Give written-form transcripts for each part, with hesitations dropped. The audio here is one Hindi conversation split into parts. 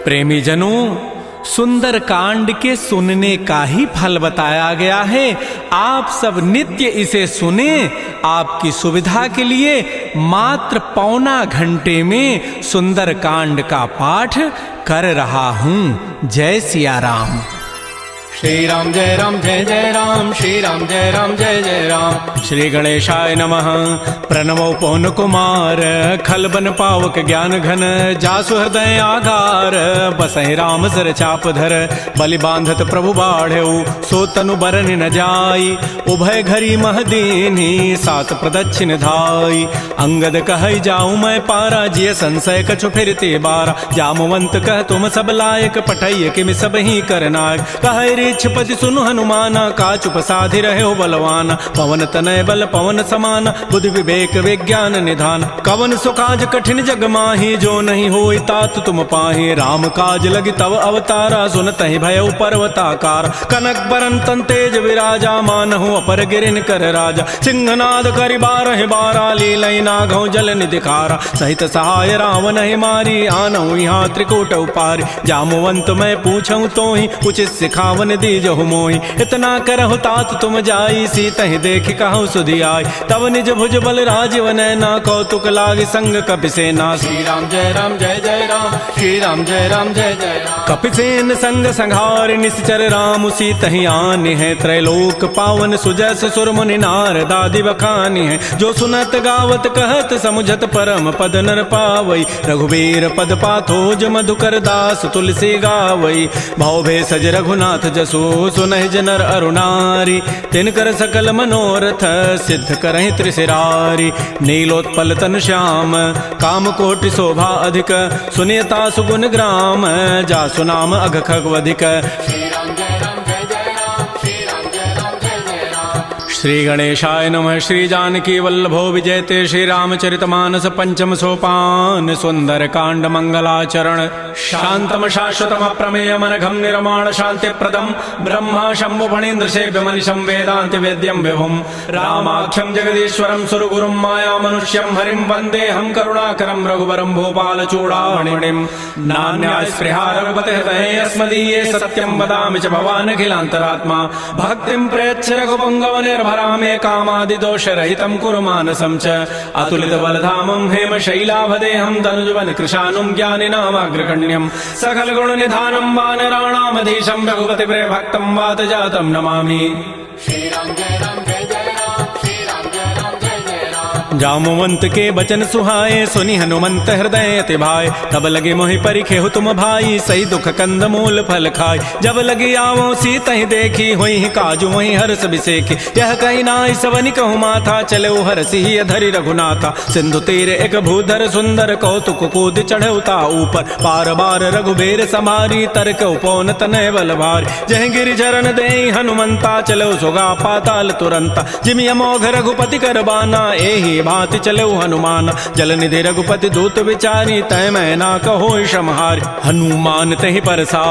प्रेमी जनों, सुंदर कांड के सुनने का ही फल बताया गया है। आप सब नित्य इसे सुने। आपकी सुविधा के लिए मात्र पौना घंटे में सुंदर कांड का पाठ कर रहा हूं। जय सिया राम। श्री राम जय राम जय जय राम, श्री राम जय राम जय जय राम। श्री गणेशाय नमः। प्रणवो पवन कुमार, खलबन पावक ज्ञान घन, जासु हृदय आगार, बसहि राम सर चाप धर, बलि बांधत प्रभु बाढ़ऊ, सो तनु बरन न जाई, उभय घरी महदीनी, सात प्रदक्षिण धाई। अंगद कहै जाऊं मैं पारा, जिय संशय कछु फिरते बारा, जामवंत कह तुम सब लायक, पठैय किमि सब ही करनायक। कहै पति सुनु हनुमाना, काचुप साधि रहे हो बलवाना, पवन तनय बल पवन समाना, बुद्धि विवेक विज्ञान निधान। कवन सुकाज कठिन जग माही, जो नहीं होई तात तुम पाही, राम काज लगी तव अवतारा, सुनतहि भयउ पर्वताकार। कनक बरन तन तेज विराजा, मानहु अपर गिरिन कर राजा, सिंहनाद करि बारहि बारा, लीलई नागौ जल निधिखारा। सहित सहाय रावण ही मारी, आनहु यहाँ त्रिकूट उपारी, जामवंत मैं पूछऊं तो ही, उचित सिखावन दीजहु मोहि। इतना करहु तात तुम जाई, सीतहि देखि कहु सुधि आई, तब निज भुज बल राजीव नैना, कौतुक लागी संग कपिसेना। श्री राम जय राम जय जय राम, श्री राम जय राम जय जय राम। कपिसेन संग संहार, निश्चर राम सीतहि आनि है, त्रैलोक पावन सुजस सुर मुनि नारद आदि बखानि है। जो सुनत गावत कहत समुझत परम पद नर पावई, रघुबीर पद पाथोज मधुकर दास तुलसी गावई। भव भे सज रघुनाथ जसु, सुनहि जनर अरुणारी, तिनकर सकल मनोरथ सिद्ध करहि त्रिशिरारी। नीलोत्पल तन श्याम, काम कोटि शोभा अधिक, सुनियता सुगुण ग्राम, जासु नाम अघ खगवधिक। श्री राम जय राम जय जय राम, श्री राम जय राम जय जय राम। श्री गणेशाय नमः। श्री जानकी वल्लभो विजयते, श्री रामचरितमानस पंचम सोपान, सुंदर कांड मंगलाचरण। शांतम शाश्वतम प्रमेयम अनघम निर्माण शांति प्रदम, ब्रह्मा शंभु फणीन्द्र सेव्य मनिषं वेदांति वेद्यम विभुम, रामाख्यम जगदीश्वरम सुरगुरुम माया मनुष्यम हरिम वंदे हम करुणाकरम रघुवरम भूपाल चूड़ामणिम। नान्या स्पृहा रघुपते हृदये अस्मदीये, सत्यम वदामि च भवान् अखिलान्तरात्मा, भक्तिं प्रयच्छ रघुपुंगव निर्भरामे, कामादि दोष रहितं कुरु मानसं च। अतुलित बलधामं हेम शैलाभदेहं, तनुजवन कृशानुं ज्ञानिनामाग्रगण्यं, सकल गुण निधानं वानराणामधीशं, रघुपति प्रिय भक्तं वात जातं नमामि। श्री राम जय राम जय जय राम, श्री राम जय राम जय जय राम। जामवंत के बचन सुहाए, सुनि हनुमंत हृदय अति भाए, तब लगे मोहि परिखेहु तुम भाई, सही दुख कंद मूल फल खाय। जब लगी आवो सीतहि देखी, होई काजू वही हर्ष बिसेखी, यह कही नाई सवनि कहु माथा, चले हरसि धरि रघुनाथा। सिंधु तीर एक भूधर सुंदर, कौतुक कूद चढ़ौता ऊपर, पार बार रघुबीर समारी, तरक उपौन तनय बल भारी। जह गिरि चरण देहि हनुमंता, चलो सुगा पाताल तुरंता, जिमि अमोघ रघुपति कर बाना, एहि भांति चलो हनुमान। जल निधि रघुपति दूत विचारी, तय मैं ना कहो क्षमहारी। हनुमान तहि परसा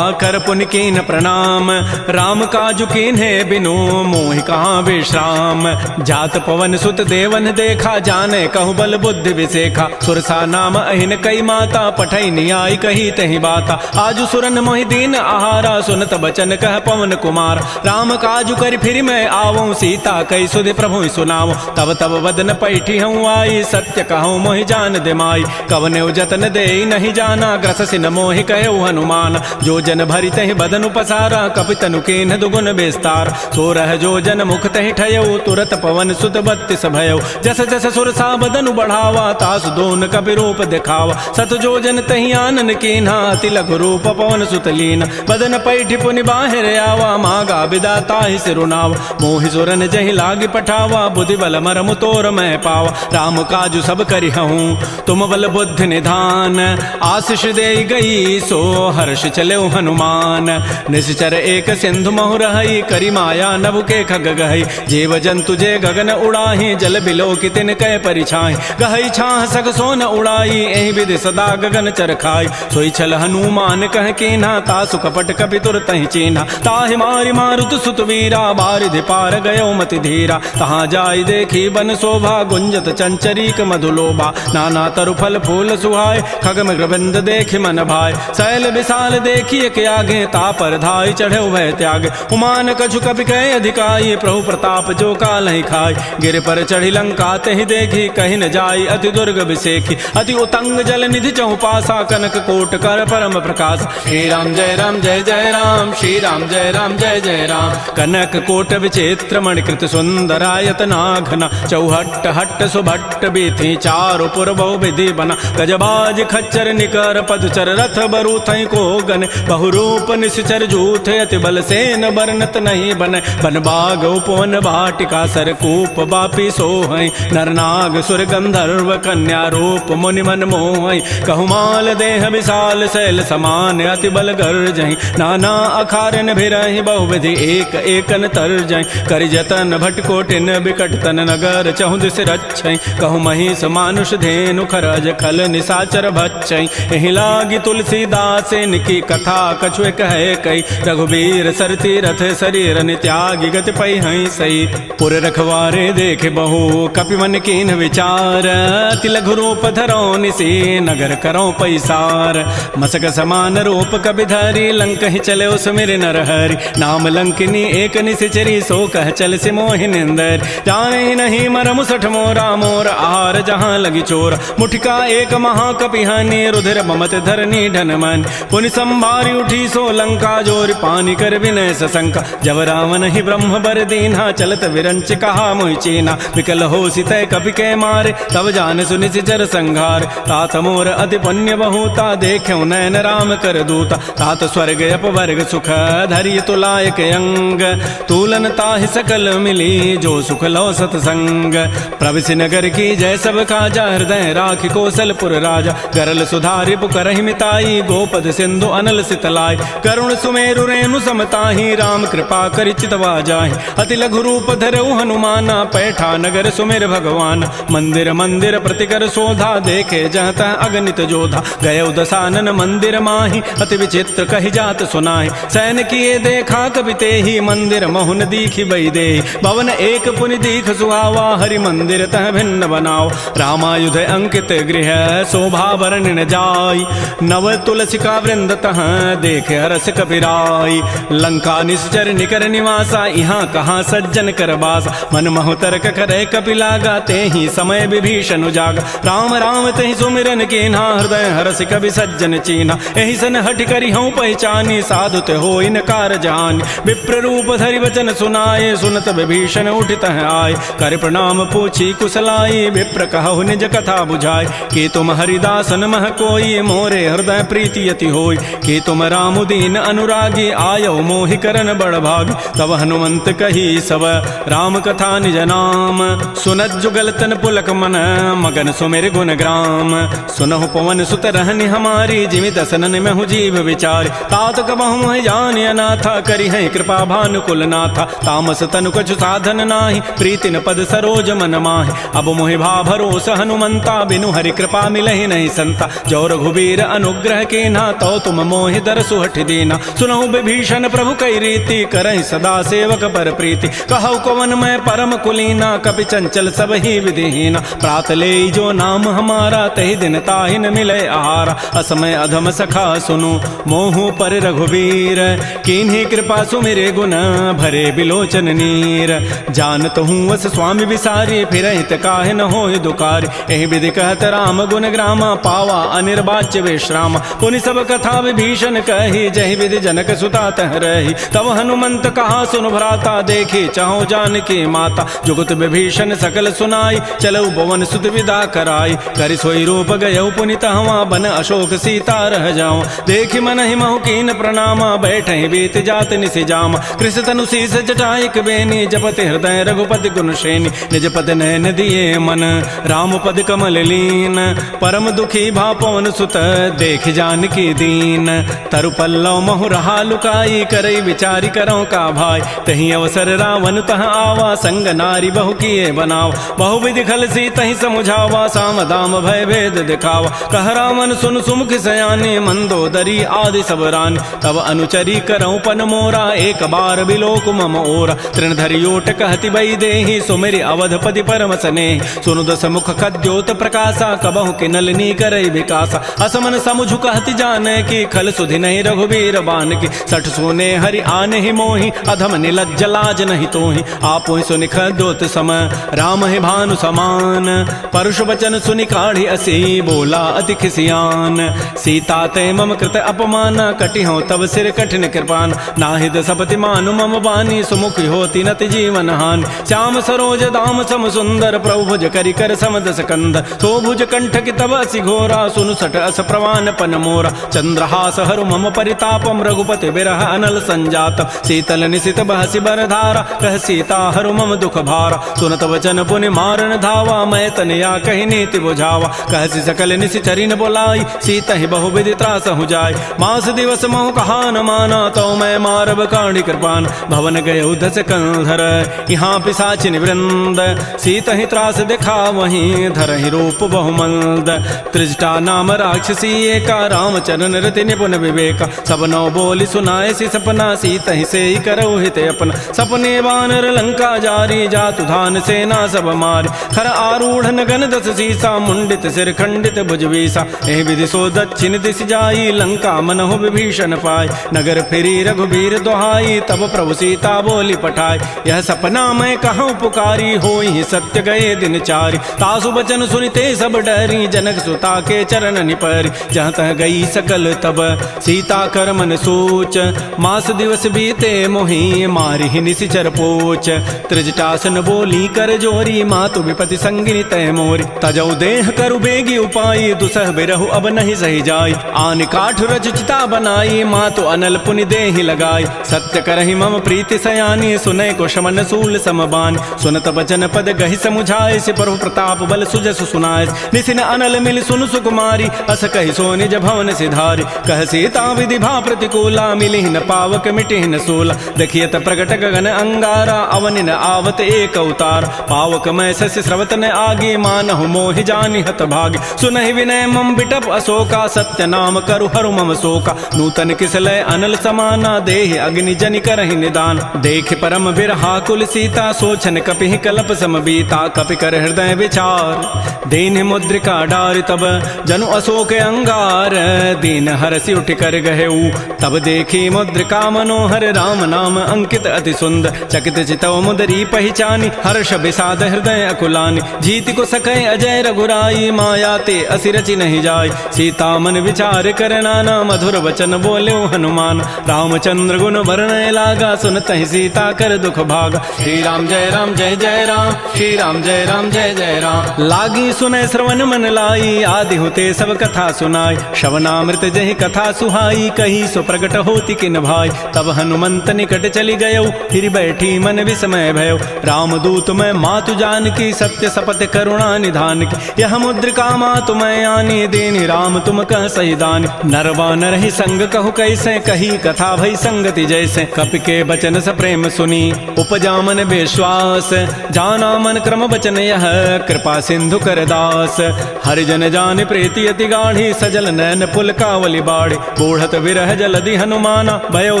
कर पुनि कीन प्रणाम, राम काजु कीन्हे बिनु मोहि कहाँ विश्राम। जात पवन सुत देवन देखा, जाने कहु बल बुद्धि विसेखा, सुरसा नाम अहिन कई माता, पठै नियाई कही तहि बाता। आजु सुरन मोहि दीन आहारा, सुनत बचन कह पवन कुमार। राम काजु करि फिर मैं आवऊं, सीता कई सुधि प्रभु सुनाओ। तब तब वदन पैठी हूँ आई, सत्य कहूँ मोहि जान दिमाई। कवने जतन दे नहीं जाना, ग्रससि न मोहि कहे हनुमान। जो जन भरि तहि बदनु पसारा, कपितनु कीन्ह दुगुन विस्तार। सो रह जो जन मुख तहि ठयऊ, तुरत पवन सुत बत्तिस भयऊ। जस जस सुरसा बदनु बढ़ावा, तासु दोन कपि रूप दिखावा। सत जो जन तहि आनन कीन्हा, अति लघु रूप पवन सुत लीना। बदन पैठि पुनि बाहिर आवा, मागा बिदा ताहि सिरुनावा। मोहि सुरन जहि लागी पठावा, बुद्धि बल मरमु तोर मैं पावा। राम काजु सब करिहूँ, तुम बल बुद्धि निधान। आशीष दे गई सो हर्ष चले हनुमान। निश्चर एक सिंधु महु रही, करी माया नभ के खग गहई। जीव जंतु जे गगन उड़ाही, जल बिलो की तिन कै परिछाई। गहई छाह सग सोन उड़ाई, एहि विधि सदा गगन चरखाई। सोई छल हनुमान कह कीन्हा, तासु कपट कपि तुरतहि चीन्हा। ताहि मारि मारुत सुत वीरा, बारिधि पार गयो मति धीरा। तहाँ जाई देखी बन शोभा, गुंजत चंचरीक मधुलोभा नाना तरु फल फूल सुहाय खग मृगबंद देख मन भाय शैल विशाल देखिए के आगे तापर धाय चढ़े भय त्याग उमान कछु कपि कह अधिकाई प्रभु प्रताप जो काल ही खाय गिर पर चढ़ी लंका तेहि देखी कहीं न जाई अति दुर्ग विसेखी अति उतंग जल निधि चौपासा कनक कोट कर परम प्रकाश श्री राम जय राम जय जय राम श्री राम जय राम जय जय राम कनक कोट विचित्र मणिकृत सुंदरायत नाघना चौहट्ट हट्ट सुभट्ट बीथी चारु पुर बहु विधि बना गजबाज खच्चर निकर पदचर रथ बरु थई को गन बहुरूप निश्चर जूथ अति बल सेन बरनत नहीं बन बन बाग उपवन वाटिका सरकूप बापी सोहै नरनाग सुर गंधर्व कन्या रूप मुनि मन मोहै कहुमाल देह विशाल शैल समान अति बल गर्जहि नाना अखारन भिरहि बहुविधि एक एकन तरजहि करि जतन भटकोटिन बिकट तन नगर चहुदिस रक्षै कहु महिष मानुष धेनु खरज खल निशाचर भक्षै एहि लागी तुलसीदास इनकी कथा कछु कहे कई रघुबीर सरती रथ शरीर त्यागी गति पै हई सही पुर रखवारे देख बहु कपि मन कीन विचार अति लघु रूप धरो निसी नगर करो पैसार मसक समान रूप कपि धरी लंक ही चले सुमिर नर हरि नाम लंकिनी एक निशिचरी सो कह चल से मोहिनिंदर जाने नहीं मरम सठ मोरा मोर आहार जहाँ लगी चोर मुठिका एक महाकपि हनि रुधिर ममत धरनी ढन मन पुनि संभारी उठी सो लंका जोर पानी कर विनय सशंका जब रावण ही ब्रह्म बर दीन्हा चलत विरंच कहा मोहि चीना विकल हो सितय कपि के मारे तब जान सुनि सिचर संघार तात मोर अति पुण्य बहुता देख्यो नयन राम कर दूता तात स्वर्ग अपवर्ग सुख धरिय तुलायक अंग तूलन ताहि सकल मिली जो सुख लो सतसंग प्रविशि नगर की जय सब काजा हृदय राखि कौशलपुर राजा गरल सुधारि पुकरहि मिताई गोपद सिंधु अनल सितलाय करुण सुमेरु रेणु समताहि राम कृपा करि चितवा जाहि अति लघु रूप धरऊ हनुमाना पैठा नगर सुमेर भगवान मंदिर मंदिर प्रतिकर शोधा देखे जहत अगणित जोधा गय दसानन मंदिर माहि अति विचित्र कहि जात सुनाहि सैन किए देखा कवि तेहि मंदिर महुन दीखि बई दे भवन एक पुनि दीख सुहावा हरि मंदिर तह भिन्न बनाओ रामायुध अंकित गृह शोभा वर्णन जाय नव तुलसिका वृंद तह देख हरस कपिराय लंका निश्चर निकर निवासा यहाँ कहाँ सज्जन कर बासा मन महु तर्क करे कपि लागा तेहि समय विभीषण जागा राम राम तेहि सुमिरन कीन्हा हृदय हरस कवि सज्जन चीन्हा एहि सन हटि करि हूँ पहचानी साधु ते हो इनकार जानी विप्र रूप धरि वचन सुनाए सुनत विभीषण उठित आय कर प्रणाम पूछी कुशलाई विप्र कहु निज कथा बुझाय कि तुम हरिदासन मह कोई मोरे हृदय प्रीति यति होय कि तुम राम दीन अनुरागी आयो मोहि करन बड़ भाग तब हनुमंत कही सब राम कथा निज नाम सुनत जुगल तन पुलक मन मगन सुमेर गुण ग्राम सुनहु पवन सुत रहनि हमारी जिमि दसनन में हूँ जीव विचार तात कबहु जान अनाथा करी है कृपा भानुकुल नाथा तामस तनु कछु साधन नाही प्रीति न पद सरोज मन माहि अब मोहि भा भरोस हनुमंता बिनु हरि कृपा मिलहि नहीं संता जो रघुबीर अनुग्रह के ना तो तुम मोहि दर सुहठ दीना सुनहु विभीषण प्रभु कई रीति करहि सदा सेवक पर प्रीति कहु कवन मैं परम कुलीना कपि चंचल सब ही विधिहीना प्रात ले जो नाम हमारा तहि दिन ताहि न मिले आहारा असमय अधम सखा सुनु मोहु पर रघुवीर किन्हीं कृपा सुमिरे गुण भरे बिलोचन नीर जानत हूँ वस स्वामी विसारी फिर हित काहे न होय दुकार एहि विधि कहत राम गुण ग्रामा पावा अनिर्वाच्य विश्राम पुनि सब कथा विभीषण कही जहि विधि जनक सुता तह रही तब हनुमंत कहा सुन भ्राता देखी चाहो जानकी माता जुगत विभीषण सकल सुनाई चलो भवन सुत विदा कराई करि सोई रूप गयो पुनित हवा बन अशोक सीता रह जाओ देखि मन ही महु कीन प्रणामा बैठे बीत जात निसि जामा कृष तनु शीस जटाइक बेनी जपति हृदय रघुपति गुण श्रेणी निज पद नयन दिए मन राम पद कमल लीन परम दुखी भा पवन सुत देख जानकी दीन तरु पल्लव महु रहा लुकाई करई विचारी करो का भाई तही अवसर रावण तह आवा संग नारी बहु किए बनावा बहु विधि खल सी तही समुझावा साम दाम भय भेद दिखावा कह रावण सुन सुमुख सयानी मंदोदरी आदि सब रानी तब अनुचरी करऊं पन मोरा एक बार बिलोक मम ओरा तृण धरियोट कहति बई देहि सुमेरि अवधपति पर कर्म सने। सुनु दस मुख खद्योत प्रकाशा कबहु के नलिनी करई विकासा। असमन समुझु कहति जाने की खल सुधि नहीं रघुबीर बान की। सठ सोने हरि आने ही मोहि अधम निलज्ज लाज नहीं तोहि। आपो ही सुनि खद्योत सम राम ही भानु समान। परुष वचन सुनि काढ़ी असी बोला अति खिसियान। सीता ते मम कृत अपमान कटि हो तब सिर कठिन कृपान। नाहिद सपति मानु मम बानी सुमुखी होती नति जीवन हानि। श्याम सरोज दाम सम सुंदर प्रभु भुज करि कर समदस कंद। सो भुज कंठ की तब असि घोरा सुनु सट अस प्रवान पन मोरा। चंद्रहास हरु मम परितापम रघुपति बिरह अनल संजात। शीतल निशित बहसि बरधारा कह सीता हरु मम दुख भारा। सुनत वचन पुनि मारन धावा मैं तनया कहि नीति बुझावा। कहसि सकल निशि चरिन बोलाई सीता ही बहु विधि त्रास हो जाय। मास दिवस महु कहा न माना तो मैं मारब काढ़ी कृपान। भवन गए उधस कंधर यहाँ पिशाचिन वृंद। सीता ही त्रास दिखा वहीं धर ही रूप बहुमंद। त्रिजटा नाम राक्षसी एका रामचरण रति निपुण विवेका। सब नौ बोली सुनाए सी सपना सीता ही से ही करौ हित अपना। सपने वानर लंका जारी जातु धान सेना सब मारी। खर आरूढ़ नगन दस सीसा मुंडित सिर खंडित भुजवीसा। एह विधि सो दक्षिण दिश जाई लंका मनहु विभीषण पाय। नगर फिरी रघुबीर दोहाई तब प्रभु सीता बोली पठाई। यह सपना मैं कहूँ पुकारी होई सत्य गए दिन चारि। तासु बचन सुनिते सब डरी जनक सुता के चरण निपरि। जहाँ तह गई सकल तब सीता कर मन सोच। मास दिवस बीते मोहि मारि निशिचर पोच। त्रिजटासन बोली कर जोरी मातु विपति संगिनी तय मोरी। तजौ देह करु बेगी उपाई दुसह बिरहु अब नहीं सही जाई। आन काठ रचिता बनाई मातु अनल पुनि देहि लगाई। सत्य करहि मम प्रीति सयानी सुनय को शमन सूल समबान। सुनत बचन पद गहि समुझाए से प्रभु प्रताप बल सुजस सुनाय। निसिन अनल मिल सुन सुकुमारी अस कहि सो निज भवन सिधारी। कह सीता विधि भा प्रतिकूला मिलिहि न पावक मिटिहि न सूला। देखियत प्रगट गगन अंगारा अवनि न आवत एक अवतार। पावक मैं शशि स्रवत न आगे मानहु मोहि जानि हत भागी। सुनहि विनय मम बिटप अशोका सत्य नाम करु हरु मम शोका। नूतन किसलय अनल समाना देहि अग्नि जनि करहि निदान। देख परम बिरहा कुल सीता सोचन कपिहि कलप सम बीता। कपि कर हृदय विचार दीन मुद्रिका डार तब जनु अशोक अंगार। दीन हरसि उठ कर गहेऊ तब देखी मुद्रिका मनोहर। राम नाम अंकित अति सुंदर चकित चितव मुदरी पहचानी। हर्ष विषाद हृदय अकुलानी जीति को सकै अजय रघुराई। माया ते असि रचि नहीं जाय सीता मन विचार कर नाना। मधुर वचन बोले हनुमान रामचंद्र गुण वर्णय लागा। सुनत ही सीता कर दुख भागा। श्री राम जय राम श्री राम जय जय राम। लागी सुनय श्रवण मन लाई आदि होते सब कथा सुनाई। श्रवणामृत जहि कथा सुहाई कही सो प्रगट होती किन भाई। तब हनुमंत निकट चली गयो फिर बैठी मन विस्मय भयो। राम दूत मैं मातु जान की सत्य सपथ करुणा निधान की। यह मुद्रिका मातु मैं आनी देनी राम तुम कह सही दानी। नरवा नर ही संग कहु कैसे कही कथा भई संगति जैसे। कपि के बचन स प्रेम सुनी उपजा मन विश्वास। जाना मन क्रम बचन यह कृपा सिंधु कर दास। हरिजन जान प्रीति अति गाढ़ी सजल नैन पुल कावली बाढ़ी। बूढ़त विरह जलधि हनुमाना भयो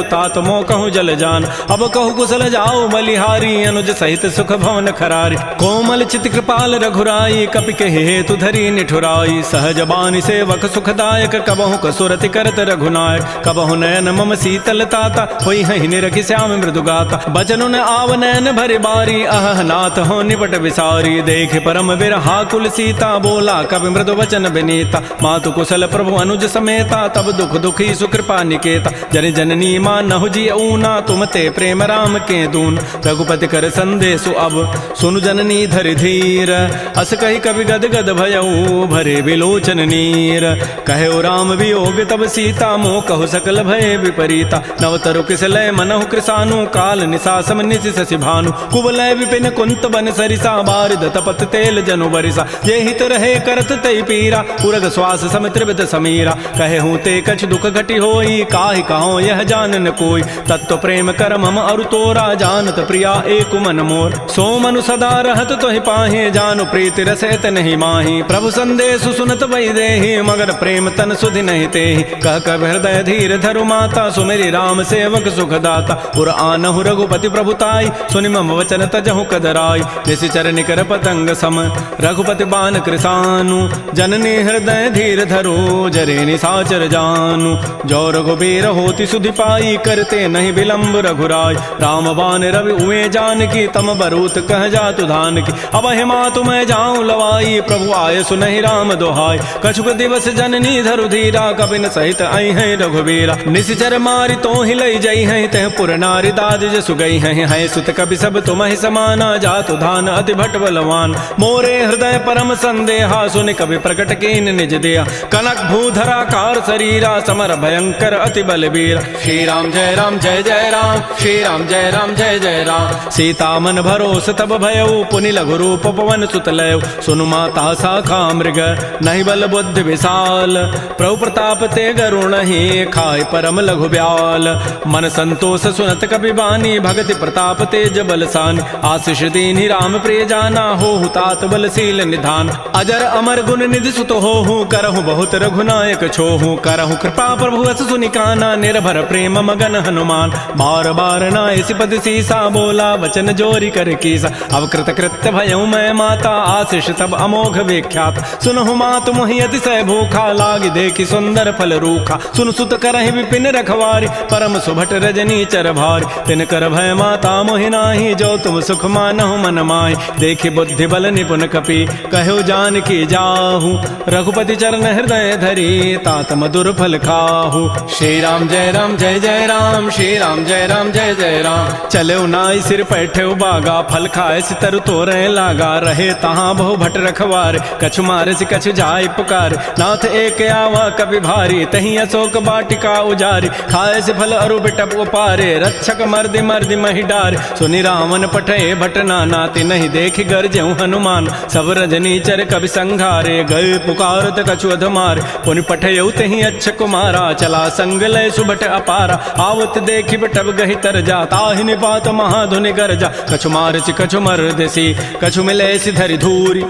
तात मो कहूँ जल जान। अब कहु कुशल जाओ बलिहारी अनुज सहित सुख भवन खरारी। कोमल चित कृपाल रघुराई कपि के हेतु धरी निठुराई। सहज बानी सेवक सुखदायक कबहु कसुरति करत रघुनायक। कबहु नयन मम शीतल ताता होई हहि निरखि श्याम मृदु गाता। बचनु न आव नयन भरि बारी अह नाथ हो निपट विसारी। देख परम बिरहा कुल सीता बोला कवि मृदु वचन विनीता। मातु कुशल प्रभु अनुज समेता तब दुख दुखी सुकृपा निकेता। जन जननी मानहु जी ऊना तुम ते प्रेम राम के दून। रघुपति कर संदेशु अब सुनु जननी धरि धीर। अस कहि कवि गद गद भयऊ भरे विलोचन नीर। कहे राम वियोग तब सीता मोह कहु सकल भय विपरीता। नवतरु किसलय मनहु कृसानु काल निशासम निशि शशि भानु। कुवलय विपिन कुंत बन सरिसा बारिद तपत तेल जनु बरिसा। ये हित रहे करत तई पीरा उरग श्वास सम त्रिविध समीरा। कहे हूँ ते कछ दुख घटी होई काहि कहो यह जान न कोई। तत्व प्रेम कर मम अरु तोरा जानत प्रिया एक मन मोर। सो मनु सदा रहत तोहि पाहे जानु प्रीति रसैत नहीं माही। प्रभु संदेश सुनत बई देहि मगर प्रेम तन सुधि नहीं तेहि। कह कब हृदय धीर धरु माता सुमेरि राम सेवक सुखदाता। पुर आनहु रघुपति प्रभुताई सुनि मम वचन तजहु कदराई। निशि निश्चर निकर पतंग सम रघुपति बान कृसानु जननी हृदय धीर धरो जरे निशाचर जानु जो रघुबीर होति सुधि पाई करते नहीं विलंब रघुराय राम बान रवि उए जान की तम बरूत कह जातु धान की अब हिमा तुम्हें जाऊं लवाई प्रभु आय सुनहि राम दोहाय कछुक दिवस जननी धरु धीरा कबिन सहित आई है रघुबीरा निश्चर मारी तो ही लई जई है तह पुर नारी दाद जसु गई है सुत कवि सब तुम्हें समाना जातु धान अति भट बलवान मोरे हृदय परम संदेहा सुन कवि प्रकट कीन निज दिया कनक भूधरा कार शरीरा समर भयंकर अति बलबीर श्री राम जय राम जय जय राम श्री राम जय राम जय जय राम सीता मन भरोस तब भयउ पुनि लघु रूप पवन सुत लय सुनु माता शाखा मृग नहीं बल बुद्धि विशाल प्रभु प्रताप ते गरुण ही खाय परम लघु ब्याल मन संतोष सुनत कपि बानी भगति प्रताप तेज बलसान आशीष दीनि राम प्रिय जाना हो तात बलशील निधान अजर अमर गुण निधि सुत हो करहु बहुत रघुनायक छोहु करहु कृपा प्रभु अस सुनिकाना निर्भर प्रेम मगन हनुमान बार बार नायसी पद सीसा बोला वचन जोरी कर कीसा अब कृत कृत्य भयउ मैं माता आशीष तब अमोघ विख्यात सुनहु मात मोहि अतिशय भूखा लागी देखी सुंदर फल रूखा सुन सुत करहि विपिन रखवारी परम सुभट रजनी चर भारी तिन कर भय माता मोहि नाही जो तुम सुख मानहु मन माहि देखि बुद्धि बल निपुन कपि कहो जान की जाहु रघुपति चरण हृदय धरी तात मधुर फल खाहु श्री राम जय राम जय जय राम श्री राम जय राम जय जय राम चले नाई सिर पैठे बागा फल खाए सितर तोरे लागा रहे तहाँ बहु भट रखवार कछु मारे से कछु जाय पुकार नाथ एक आवा कवि भारी तही अशोक बाटिका उजारी खाए से फल अरु बिटप उपारे रक्षक मर्दि मर्दि मही डार सुनि रावण पठे भट नाना ति नहीं देख गरजेउ हनुमान सब रजनी चर कवि संघारे गए पुकारत कछु अधमार पुनि पठयउ तही अच्छ कुमारा चला संग लय सुभट अपारा आवत देखि बिटप गहि तर जा ताहि निपात महाधुनि गरजा कछु मारचि कछु मर्दसी कछु मिले धरि धूरी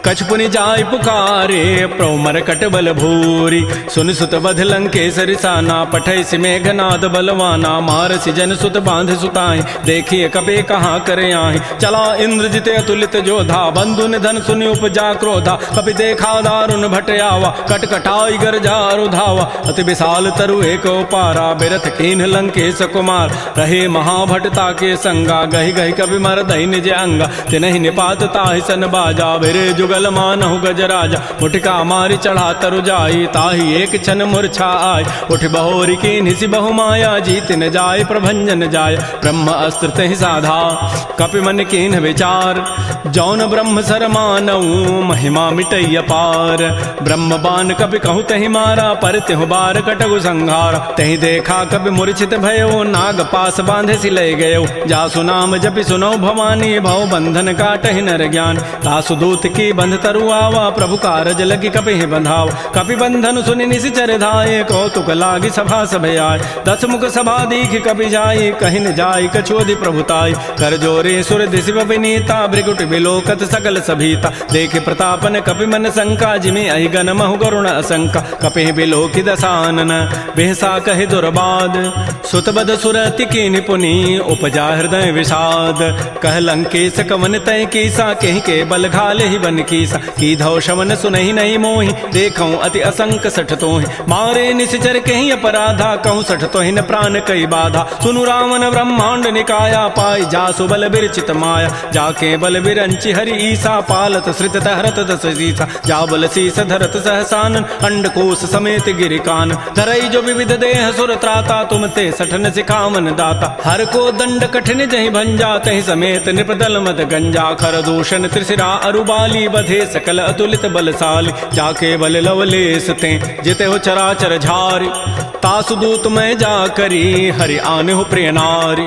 कछु पुनि जाय पुकारे प्रौमर कट बल भूरी सुन सुत बध लंकेसरि साना पठै सि मेघनाद बलवाना मारसि जन सुत बांध सुताई देखिए कबे कहाँ करे आहि चला इंद्रजित अतुलित जोधा बंधु निधन सुनि उपजा क्रोधा कपि देखा दारुण भट आवा कटकटाई गरजा रुधावा अति विशाल तरु एक पारा बिरथ कीन्ह लंकेश कुमार रहे महाभटता के संगा गहि गहि कवि मर दहि निज अंगा तिनहि निपात ताहि सन बाजा बिरे जुगल मानहु गजराजा मुटिका मारी चढ़ा तरु जाई ताहि एक क्षण मूर्छा आय उठ बहोरी की निसि बहु माया जीत न जाय प्रभंजन जाय ब्रह्म अस्त्र तहि साधा कपि मन कीन्ह विचार जौन ब्रह्म सर मानऊ महिमा मिटैय पार ब्रह्म बान कपि कहु तहि मारा पर तिहु बार कटगु संहार तहि देखा कपि मूर्छित भयो नाग पास बांधे सि लय गयो जासु नाम जपि सुनो भवानी भव बंधन काटहि नर ज्ञान तासु दूत की बंध तरु आवा प्रभु कारज लगी कपि बंधाव कपि बंधन सुनि निशिचर धाये कौतुक लागी सभा सभय आय 10 मुख सभा दीख कपि जाई कहि न जाई कछोदि प्रभुताई कर जोरे सुर दिशि विनीता भृगुट बिलोकत सकल सभीता देखे प्रतापन कपि मन शंका जिमि अहि गण महु करुण असंका कपि बिलोकि दसानन बेहसा कहि दुर्बाद सुतबद सुरति की निपुनि उपजा हृदय विषाद कह लंकेश कवन तय कीसा कहीं के बल घाले ही बन कीसा की धौ शवन सुनहि नहीं मोहि देखऊं अति असंक सठ तोहि मारे निश्चर कहीं अपराधा कहूँ सठ तोहि न प्राण कई बाधा सुनु रावण ब्रह्मांड निकाया पाई जासु बल बिरचित माया जाके बल बिरंचि हरि ईसा पालत श्रित हरत दस सीसा जा बल शीस धरत सहसानन अंडकोश समेत गिरिकान धरई जो विविध देह सुर त्राता तुम ते सठन सिखावन दाता हर को दंड कठिन जहि भंजा तहि समेत निपदल मद गंजा खर दूषण त्रिशिरा अरुबाली बधे सकल अतुलित बलशाली जाके बल लवलेस ते जिते हो चराचर झारी तासु दूत मैं जा करी हरि आने हो प्रिय नारी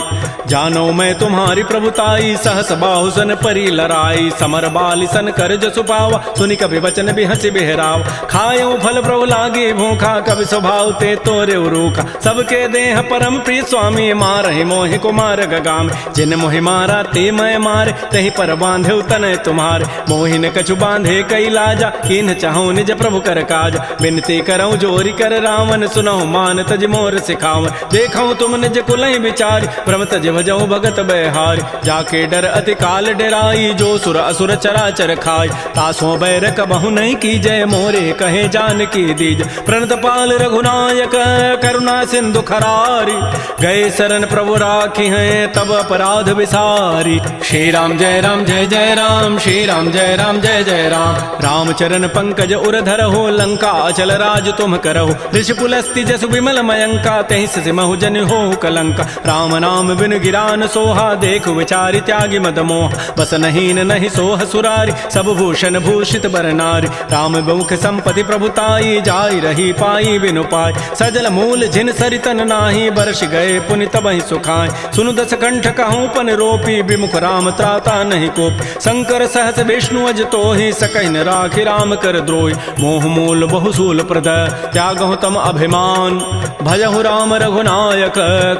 जानो मैं तुम्हारी प्रभुताई सहस बाहु सन परी लराई समर बाली सन कर जसु पावा सुनि कभी वचन भी हंसी बिहराव खायो फल प्रभु लागे भूखा कभी स्वभाव ते तोरे रूखा सबके देह परम प्रिय स्वामी मारहि मोहि कुमार गगाम जिन मोहि मारा ते मैं मारे तहि पर बांधे तनय तुम्हारे मोहि न कछु बांधे कई लाजा किन चाहूं निज प्रभु कर काज बिनती करऊं जोरी कर रावण सुनहु हनुमान तज मोर सिखाव, देखऊं तुम निज कुलहि विचार, भ्रम तज भजऊ भगत बैहार, जाके डर अति काल डराई, जो सुर असुर चराचर खाय, तासों बैर कबहु नहीं की जय, मोरे कहे जान की दीज, प्रणत पाल रघुनायक करुणा सिंधु खरारी, गए शरण प्रभु राखी हैं तब अपराध विसारी। श्री राम जय जय राम, श्री राम जय जय राम, रामचरण पंकज उर धरहो, लंका अचल राज तुम करहो, ऋषि पुलस्ति जसु विमल मयंका, तहि सिमहु जन हो कलंका, राम नाम बिन गिरान सोहा, देखु विचारि त्यागी मद मोह, बस नहीं नहीं सोह सुरारी, सब भूषण भूषित बर नारी, राम मुख संपत्ति प्रभुताई, जाई रही पाई बिनु पाई, सजल मूल जिन सरितन नाही, बरस गए पुनि तबहि सुखाय, सुनु दस कंठ कहूँ पन रोपी, विमुख राम त्राता नहीं कोप, शंकर सहस विष्णु अज तोहि, सकहि न राखि राम कर द्रोहि, मोह मूल बहुसूल प्रद त्यागहु तम अभिमान, भजहु राम रघुनायक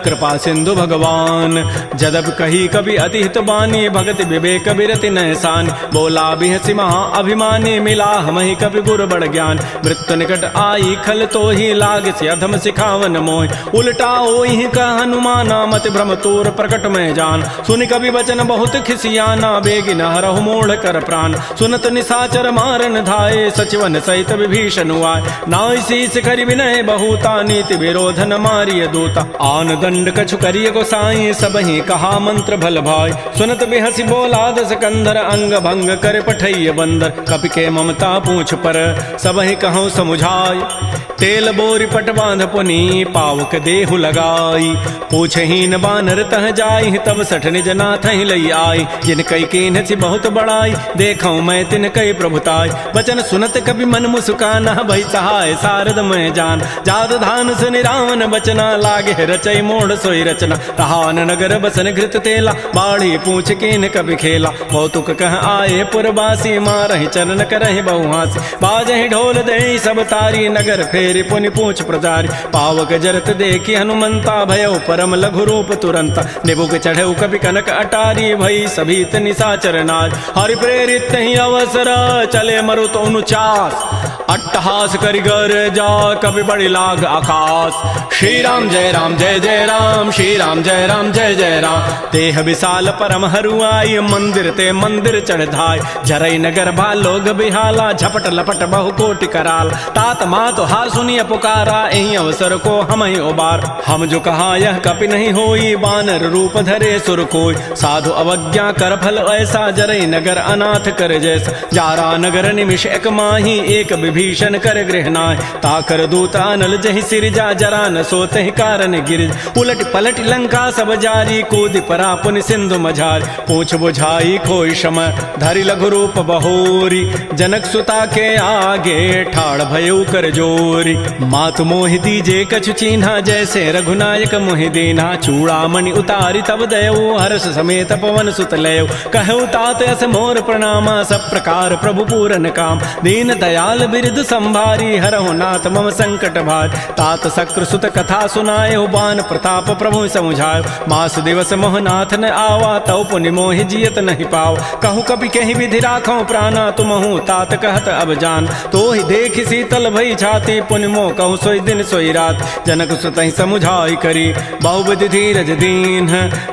कृपा सिंधु भगवान, जदब कही कवि अति हित बानी, भगति विवेक बिरति नैसान, बोला बिहसि महा अभिमानी, मिला हमहि कवि गुर बड़ ज्ञान, मृत्यु निकट आई खल तोहि, लाग से अधम सिखावन मोहि, उल्टा ओहि का हनुमाना, मत भ्रम तोर प्रकट में जान, सुनि कवि वचन बहुत खिसियाना, बेगी न हरहु मोढ़ कर प्राण, सुनत निसाचर मारन धाये, सचिवन सहित विभीषण आए, नाई शीस करि विनय बहुता, नीति विरोधन मारिय दूता, आन दंड कछु करिय गोसाई, सबहि कहा मंत्र भल भाई, सुनत बिहसि बोला दस कंधर, अंग भंग कर पठैय बंदर, कपि के ममता पूछ पर सबहि कहूँ समुझाय, तेल बोरी पट बांध पुनी पावक देहु लगाई, पूछहीन बानर तह जाई, तब सठ निज नाथ ही लई आई, जिन कई कीन सी बहुत बड़ाई, देखऊं मैं तिन कई प्रभुताई, वचन सुनत कभी मन मुस्काना, भई सहाय सारद मैं जान, जात धान सुनि रावण बचना, लागे रचई मोड़ सोई रचना, रहान नगर बसन घृत तेला, बाढ़ी पूछ कीन कभी खेला, कौतुक कह आए पुरवासी, मारहि चरण करहि बहुहासी, बाजहि ढोल दे सब तारी, नगर फेरि पुनि पूछ प्रजारी, पावक जरत देखी हनुमंता, भयो परम लघु रूप तुरंता, निबुक चढ़ऊ कभी कनक अटारी, भई सभीत निसाचर नार, हरि प्रेरित ही अवसर चले मरुत अनुचास, अट्टहास करि गर जा कभी बड़ी लाग आकाश, श्री राम जय जय राम, श्री राम जय जय राम, देह विशाल परम हरुआई, मंदिर ते मंदिर चढ़ाई, जरई नगर भालोग बिहाला, झपट लपट बहु कोटि कराल, तात मात हार सुनिय पुकारा, एहि अवसर को हम ही उबार, हम जो कहा यह कपि नहीं होई, बानर रूप धरे सुर कोई, साधु अवज्ञा कर फल ऐसा, जरई नगर अनाथ कर जैसा, जारा नगर निमिष एक माही, एक विभीषण कर गृहनाय, ताकर दूता नल जहि सिरजा, जरा न सोते कारण गिर, उलट पलट लंका सब जारी, कूद परा पुनि सिंधु मझार, पूछ बुझाई खोई शम, धरि लघु रूप बहोरी, जनक सुता के आगे ठाड़ भयउ कर जोरी, मातु मोहि दीजे कछु चीन्हा, जैसे रघुनायक मोहि दीन्हा, चूड़ामणि उतारी तब दयऊ, हर्ष समेत पवन सुत लयऊ, कहऊ तात अस मोर प्रणामा, सब प्रकार प्रभु पूरन काम, दीन दयाल बिरद संभारी, हरहु नाथ मम संकट भार, तात सक्र सुत कथा सुनायो, बान प्रताप प्रभु समुझायो, मास दिवस मोहनाथ न आवा, तौ पुनि मोहि जियत नहीं पाव, कहूँ कपि कहीं विधि राखो प्राणा, तुमहु तात कहत अब जान, तो ही देख शीतल भई छाती, पुनि मोह कहूँ सोई दिन सोई रात, जनक सुतहि समुझाई करी, बहुविधि धीरज दीन,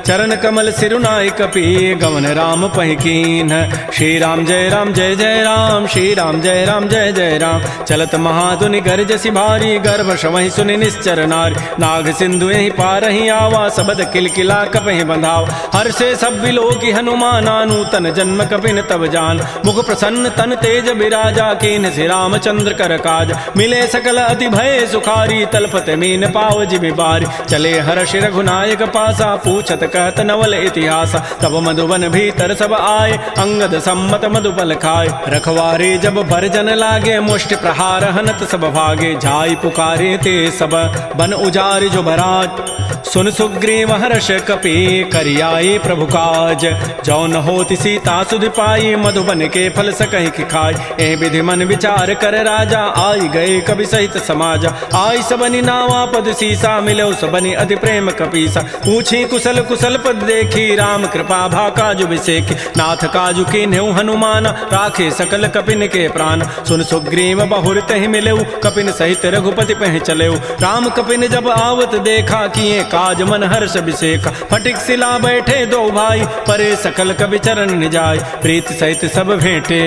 चरण कमल सिरुनाई कपि, गवन राम पहिकीन, श्री राम जय जय राम, श्री राम जय जय राम, चलत महाधुनि गर्जसि भारी, गर्भ शवहि सुनि निश्चर नारी, नाग सिंधु यही पारहि आवा, सबद किलकिला कपहि बंधाव, हर से सब विलोकी हनुमाना, नूतन जन्म कपिन तब जान, मुख प्रसन्न तन तेज बिराजा, कीन से रामचंद्र कर काज, मिले सकल अति भय सुखारी, तलपत मीन पाव जिमि बारी, चले हर्ष रघुनायक पासा, पूछत कहत नवल इतिहास, तब मधुबन भीतर सब आए, अंगद सम्मत मधुपल खाए, रखवारे जब बरजन लागे, मुष्टि प्रहार हनत सब भागे, जाई पुकारे ते सब बन उजारि जो भराज, सुन सुग्रीव हर्ष कपि करियाए प्रभु काज, जौन होति सीता सुधि पाई, मधुबन के फल सकहि कि खाई, ए विधि मन विचार कर राजा, आई गए कवि सहित समाजा, आई सबनि नावा पद सीसा, मिलो सबनि अति प्रेम कपीसा, पूछी कुशल कुशल पद देखी, राम कृपा भा काजु विसेखी, नाथ काजु कीन्हु हनुमान, राखे सकल कपिन के प्राण, सुन सुग्रीव सुग्रीव बहुर तहि मिलेऊ, कपिन सहित रघुपति पह चलेऊ। राम कपिन जब आवत देखा, किए काज मन हर्ष बिसेखा। फटिक सिला बैठे दो भाई, परे सकल कवि चरण निजाय। प्रीत सहित सब भेंटे,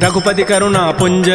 रघुपति करुणा पुंज।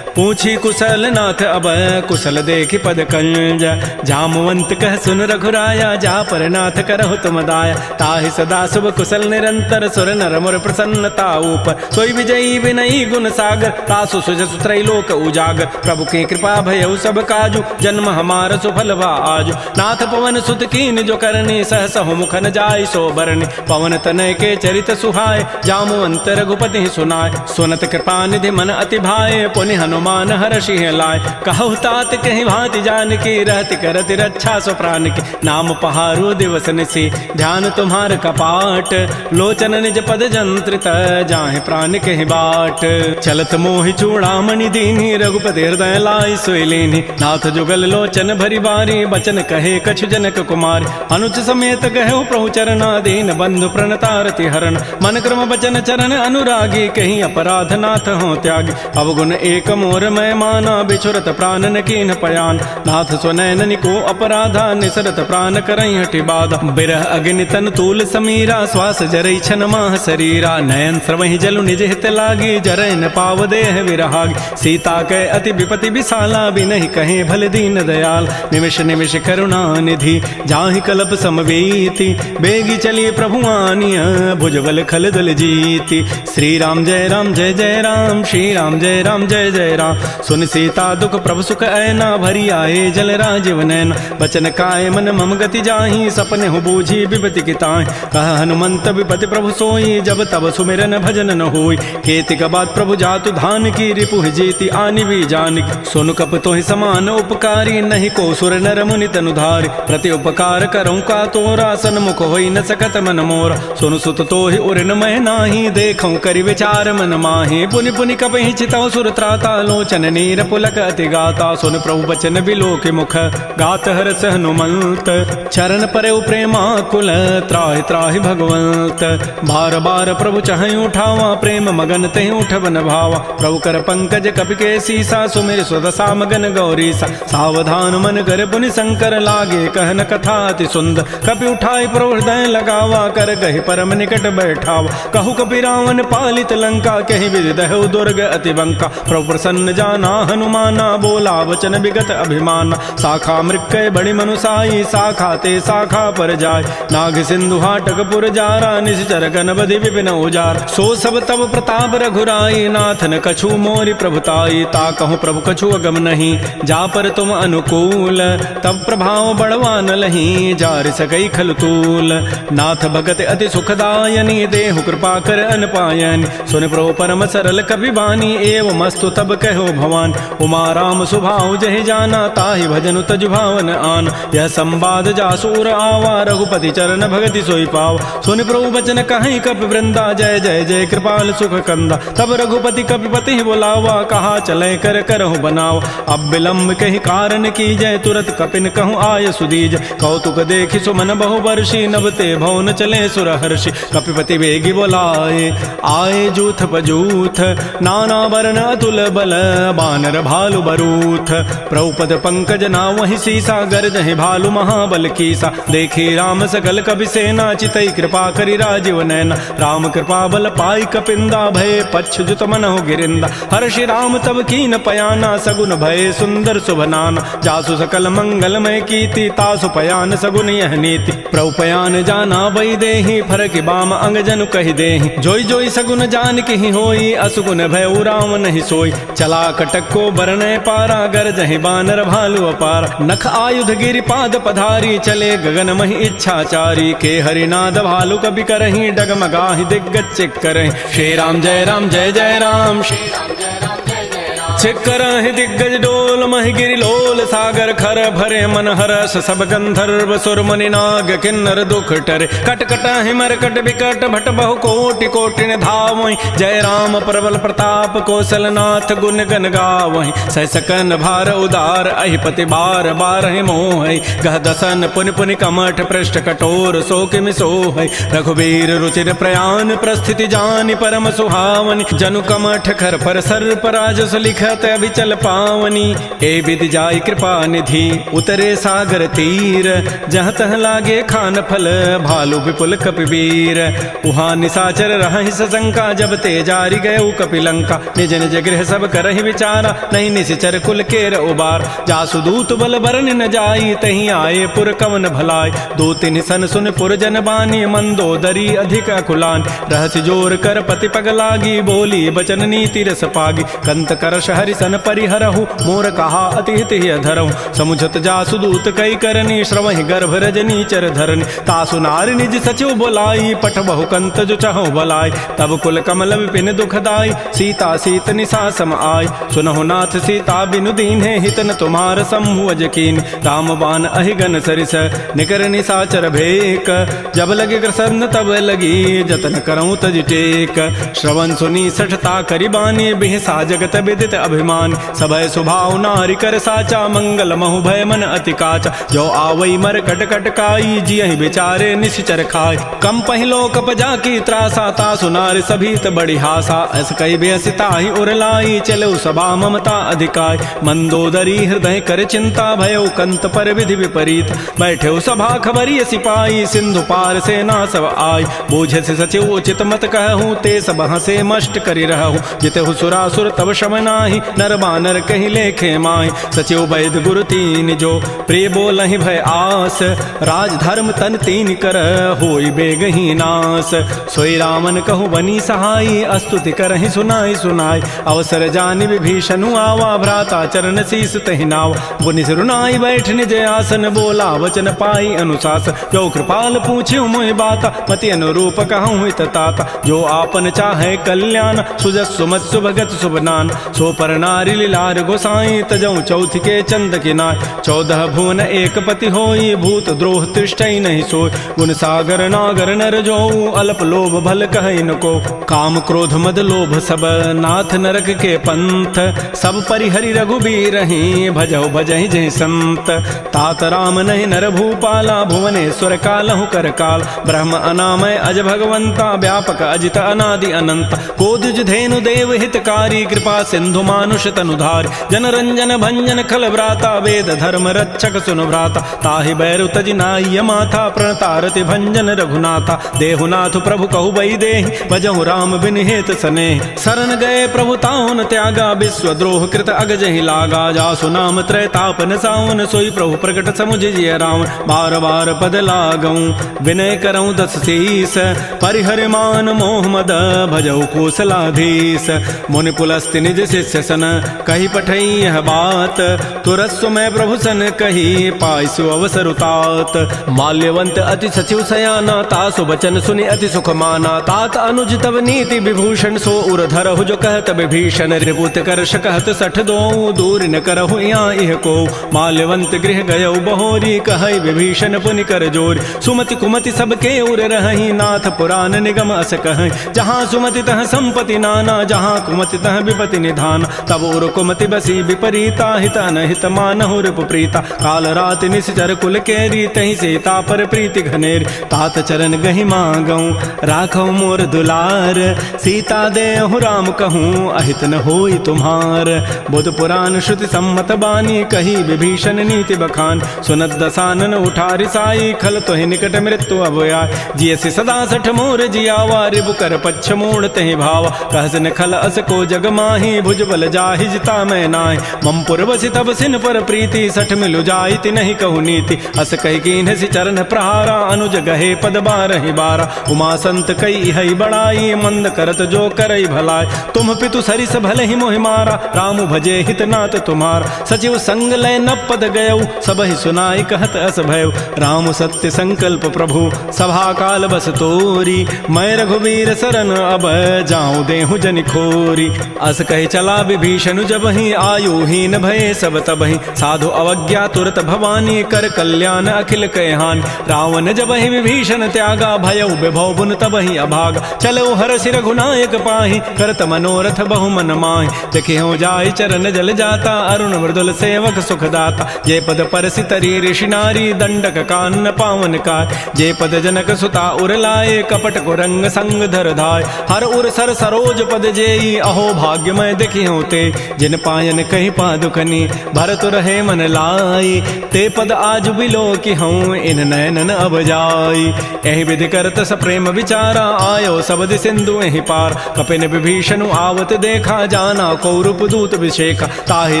पूछी कुशल नाथ अब, कुशल देखि पद कंज। जामवंत कह सुन रघुराया, जा पर नाथ करहु तुम दाया। ताहि सदा शुभ कुशल निरंतर, सुर नर मुर प्रसन्नता ऊपर। सोई विजयी विनयी गुण सागर, तासु सुजसु त्रैलोक उजागर। प्रभु की कृपा भयउ सब काजू, जन्म हमार सुफल भा आजु। नाथ पवन सुत कीन जो करनी, सहसहु मुख न जाय सो बरनी। पवन तनय के चरित सुहाय, जामवंत रघुपति सुनाय। सुनत कृपा निधि मन अति भाए, पुनि हनुमान हर्षि लाय। कहु तात कहीं भांति जानकी, रहति करति रक्षा सो प्राण की। नाम पहारो दिवस निसी, ध्यान तुम्हार कपाट। लोचन निज पद जंत्रित, जाहि प्राण कहि बाट। चलत मोहि चूड़ामणि दीनी, रघुपति हृदय लाई सोई लीनी। नाथ जुगल लोचन भरी बारी, बचन कहे कछु जनक कुमारी। अनुज समेत गहु प्रभु चरणा, दीन बंधु प्रणतारति हरण। मन क्रम बचन चरण अनुरागी, कहीं अपराध नाथ हो त्यागी। अवगुण एक मोर मैं माना, बिछुरत प्राण न कीन पयान। नाथ सुनैन को अपराधा, निसरत प्राण करई हटि बाधा। बिरह अग्नि तन तूल समीरा, श्वास जरई छन माह शरीरा। नयन स्रवहि जलु निज हित लागी, जरय न पाव देह विरहागी। सीता कै अति विपति विशाला, बिनहि कहे भल दीन दयाल। निमिष निमिष करुणा निधि, जाहि कल्प समवेति। बेगी चलिए प्रभु आनिया, भुजबल खल दल जीति। श्री राम जय राम जय जय राम, श्री राम जय राम जय जय राम। सुन सीता दुख प्रभु सुख ऐना, भरी आए जल राजीव नैना। बचन काय मन मम गति जाहि, सपने हो बूझी विपति की ताहि। कह हनुमंत विपति प्रभु सोई, जब तब सुमिरन भजन न होई। केतिक बाद प्रभु जातु धान की, रिपुह जीति आनि भी जानिक। सुन कप तोहि समान उपकारी, नहीं को सुर नर मुनि तनुधारी। प्रति उपकार करऊँ का तोरा, सन्मुख होई न सकत मन मोरा। सुन सुत तोहि उरन मैं नाही, देखऊँ करि विचार मन माहि। पुनि पुनि कपहि चितौ सुर त्राता, लोचन नीर पुलक अति गाता। सुन प्रभु बचन बिलोक मुख, गात हरस हनुमंत। चरण परeu प्रेमा कुल, त्राहि त्राहि भगवंत। बार बार प्रभु चहई उठावा, प्रेम मगन तहि उठबन भावा। प्रभु कर पंकज कपि के सीसा, सुमिर सुदशा मगन गौरीसा। सावधान मन कर पुनि शंकर, लागे कहन कथा अति सुंदर। कपि उठाई प्रभु हृदय लगावा, कर गहि परम निकट बैठावा। कहु कपि रावण पालित लंका, कहि विधि दहु दुर्ग अति बंका। प्रभु प्रसन्न जाना हनुमाना, बोला वचन विगत अभिमाना। शाखा मृक्कय बड़ी मनुसाई, शाखा ते शाखा पर जाय। नाग सिंधु हाटक पुर जारा, निश्चर गण बधि विपिन उजार। सो सब तब प्रताप रघुराई, नाथ न कछु मोरि प्रभुताई। ता कहूँ प्रभु कछु अगम नहीं, जा पर तुम अनुकूल। तब प्रभाव बड़वा न लही, जार सकई खल तूल। नाथ भगत अति सुखदायनी, देहु कृपा कर अनपायनी। सुन प्रभु परम सरल कपि बानी, एव मस्तु तब कहो भवान। उमा राम सुभाव जहि जाना, ताहि भजनु तजु भावन आन। यह संवाद जासूर आवा, रघुपति चरण भगति सोई पाव। सुन प्रभु बचन कहीं कपि वृंदा, जय जय जय कृपाल सुख कंदा। तब रघुपति कपिपति बुलावा, कहा चले कर करहु बनाव। अब विलंब कहि कारण की जय, तुरत कपिन कहूँ आय सुदीज। कौतुक देखि सुमन बहु वर्षी, नभते भवन चले सुर हर्षि। कपिपति वेगी बोलाए, आए जूथ पजूथ। नाना वर्ण अतुल बल, बानर भालु बरूथ। प्रभुपद पंकज नावहि सीसा, गरजहि भालु महाबल कीसा। देखी राम सकल कपि सेना, चितई कृपा करि राजीव नैना। राम कृपा बल पाई कपिंदा, भय पच्छ जुत मनहु गिरिंदा। हर्षि राम तब कीन पयाना, सगुन भय सुंदर शुभनाना। जासु सकल मंगलमय कीर्ति, तासु पयान सगुन यह नीति। प्रभु पयान जाना बई देहि, फरकि बाम अंग जनु कहि देहि। जोई जोई सगुन जान की होई, असुगुन भय राम नहीं सोई। चला कटक को बरनय पारा, गरजहि बानर भालु अपार। नख आयुध गिरि पाद पधारी, चले गगन महि इच्छाचारी। के हरिनाद भालु कपि करहि, डगमगाहि दिग्गज चिक करहि। श्री राम जय राम जय जय राम, श्री राम जय राम जय जय राम। चिक्करहि दिग्गज डोल, महि गिरि लोल सागर खर। भरे मन हरस सब गंधर्व, सुर मुनि नाग किन्नर दुख टरे। कट कटहि मरकट विकट, भट बहु कोटि कोटि धावहि। जय राम प्रबल प्रताप, कौशलनाथ गुण गन गावहि। सहसकन भार उदार, अहिपति बार बारहि मोहि। गह दसन पुनि पुनि कमठ, पृष्ठ कठोर सो किमि सोहि। रघुबीर रुचिर प्रयाण, प्रस्थिति जानि परम सुहावनि। जनु कमठ खर पर सर्प राजस लिख, सुझत अभिचल पावनी, ए विधि जाय कृपा निधि उतरे सागर तीर, जहाँ तह लागे खान फल भालू विपुल कपिवीर। उहाँ निशाचर रहि सशंका, जब ते जारी गयऊ कपिलंका, निज निज गृह सब करहि विचारा, नहीं निशिचर कुल केर उबार। जासु दूत बल बरन न जाई, तहीं आए पुर कवन भलाई, दो तिन सन सुन पुर जन बानी, मंदोदरी अधिक अकुलान। रहस्य जोर कर पति पग लागी, बोली बचन नीति रस पागी, कंत करश हरि सन परिहरहु, मोर कहा अति हित ही धरहु। समुझत जासु दूत कई करनी, श्रवहि गर्भ रजनी चर धरनी, तासु नारी निज सचिव बोलाई, पठ बहु कंत जो चहु बलाई। तब कुल कमल विपिन दुखदाई, सीता सीत निशा सम आई, सुनहु नाथ सीता बिनु दीन्हे, हितन तुम्हार समूह कीन। राम बाण अहिगन सरिस निकर निशाचर भेक, जब लगे ग्रसन तब लगी, जतन करऊं तज टेक। श्रवण सुनी सठता करिबानी, बिहसा जगत विदित अभिमान, सभय सुभाव नारी कर साचा, मंगल महु भय मन अति काचा। जो आवई मर कट कट काई, जियहि बेचारे निश्चर खाय, कम पहिलो कप जाकी त्रासा, तासु नारी सभीत बड़ी हासा। अस कई बेसिता ही उरलाई, चलो सभा ममता अधिकाय, मंदोदरी हृदय कर चिंता, भयो कंत पर विधि विपरीत। बैठे सभा खबरी सिपाही, सिंधु पार सेना सब आई, बूझे से सचिव उचित मत कहूँ, ते सब हंसे मष्ट करि रहूँ। जितहु सुरासुर तब शम नाही, नर बानर कहि लेखे माय। सचिव वैद गुरु तीन जो, प्रिय बोलहि भय आस, राज धर्म तन तीन कर, होई बेगहि नास। सोई रामन कहु बनी सहाई, अस्तुति करहि सुनाई सुनाई, अवसर जानि विभीषणु आवा, भ्राता चरण शीस तहि नावा। पुनि सिरुनाई बैठ निज आसन, बोला वचन पाई अनुशास, जो कृपाल पूछ्यु मोहि बाता, मति अनुरूप कहूँ हित ताता। जो आपन चाहे कल्याण, सुजस सुमत सुभगत सुबनान, सो पर नारी लीलार गोसाई, तजऊ चौथ के चंद किनाय। 14 भुवन एक पति होई, भूत द्रोह तृष्टै नहीं सोय, गुण सागर नागर नर जोऊ, अल्प लोभ भल कहै न को। काम क्रोध मद लोभ सब, नाथ नरक के पंथ, सब परिहरि रघुबीर ही, भजहु भजहि जय संत। तात राम नहीं नर भूपाला, भुवनेश्वर कालहु कर काल, ब्रह्म अनामय अज भगवंता, व्यापक अजित अनादि अनंत। कोदिज धेनु देव हितकारी, कृपा सिंधु मानुष तनुधार, जन रंजन भंजन खल व्राता, वेद धर्म रक्षक सुनु भ्राता। ताहि बैरु तजि नाय माथा, प्रणतारति भंजन रघुनाथा। देहुनाथ प्रभु कहु बई देहि, भजहु राम बिन हेत स्नेह। शरण गए प्रभु ताहुन त्यागा, विश्व द्रोह कृत अगजहि लागा। जासु नाम त्रैतापन सावन, सोई प्रभु प्रकट समुझ जिय रावण। बार बार पद लागऊं, विनय करऊं दस शीस, परिहर मान मोह मद, भजहु कौशलाधीश। मुनि पुलस्त्य निज शिष्य सन, कही पठई यह बात, तुरस्व मैं प्रभु सन कही, पाइसु अवसर उतात। माल्यवंत अति सचिव सयाना, तासु बचन सुनि अति सुख माना। तात अनुज तब नीति विभूषण, सो उर धरहु जो कहत विभीषण। रिपुत करश कहत सठ दोऊ, दूर न करहु यहाँ इह को। माल्यवंत गृह गयऊ बहोरी, कहै विभीषण पुनि कर जोरी। सुमति कुमति सबके उर रहहि, नाथ पुराण निगम अस कहै। जहाँ सुमति तह संपत्ति नाना, जहाँ कुमति तह विपति निधान। तब उर कुमति बसी विपरीता, हित अनहित मानहु रिपु प्रीता। काल रात निश्चर कुल केरी, तहि सीता पर प्रीति घनेरी। तात चरण गहि मांगऊं, राखऊ मोर दुलार, सीता देहु राम कहूँ, अहित न होई तुम्हार। बुध पुराण श्रुति सम्मत बानी, कही विभीषण नीति बखान। सुनत दसानन उठारि साई, खल तोहि निकट मृत्यु अब आय। जियसि सदा सठ मोर जियावा, रिबु कर पच्छ मोड़ तहि भावा। कहस न खल अस को जग माही, भुज बल जाहि जिता मैं नाहि। मम पुर बसि तब सिन पर प्रीति, सठ मिलु जाइति नहीं कहु नीति। अस कहि कीन्हसि चरण प्रहारा, अनुज गहे पद बारहि बारा। उमा संत कई हई बड़ाई, मंद करत जो करई भलाई। तुम पितु सरिस भले ही मोहि मारा, राम भजे हित नाथ तुम्हारा। सचिव संग लय न पद गयऊ, सबहि सुनाई कहत अस भयऊ। राम सत्य संकल्प प्रभु, सभा काल बस तोरी। मैं रघुवीर शरण अब, जाऊं देहु जनि खोरी। अस कहि चला विभीषण जबहि, आयुहीन भये सब तबहि। साधु अवज्ञा तुरत भवानी, कर कल्याण अखिल कहान। रावण जबहि विभीषण त्यागा, भयउ विभव बुन तबहि अभागा। चलो हरषि रघुनायक पाहि, करत मनोरथ बहु मन माहि। देखियो जाय चरण जल जाता, अरुण मृदुल सेवक सुखदाता। जे पद परसि तरी ऋषि नारी, दंडक कानन पावन काय। जे पद जनक सुता उर लाए, कपट को रंग संग धर धाय। हर उर सर सरोज पद जेई, अहो भाग्य मैं देखियो होते, जिन पायन कही पादुकनी भरत रहे मन लाई, ते पद आज बिलो की हूँ इन नैनन अब जाई। यही विधि करत सप्रेम विचारा, आयो सबद सिंधु यही पार, कपिन विभीषण आवत देखा, जाना कौरूप दूत विषेखा, ताहि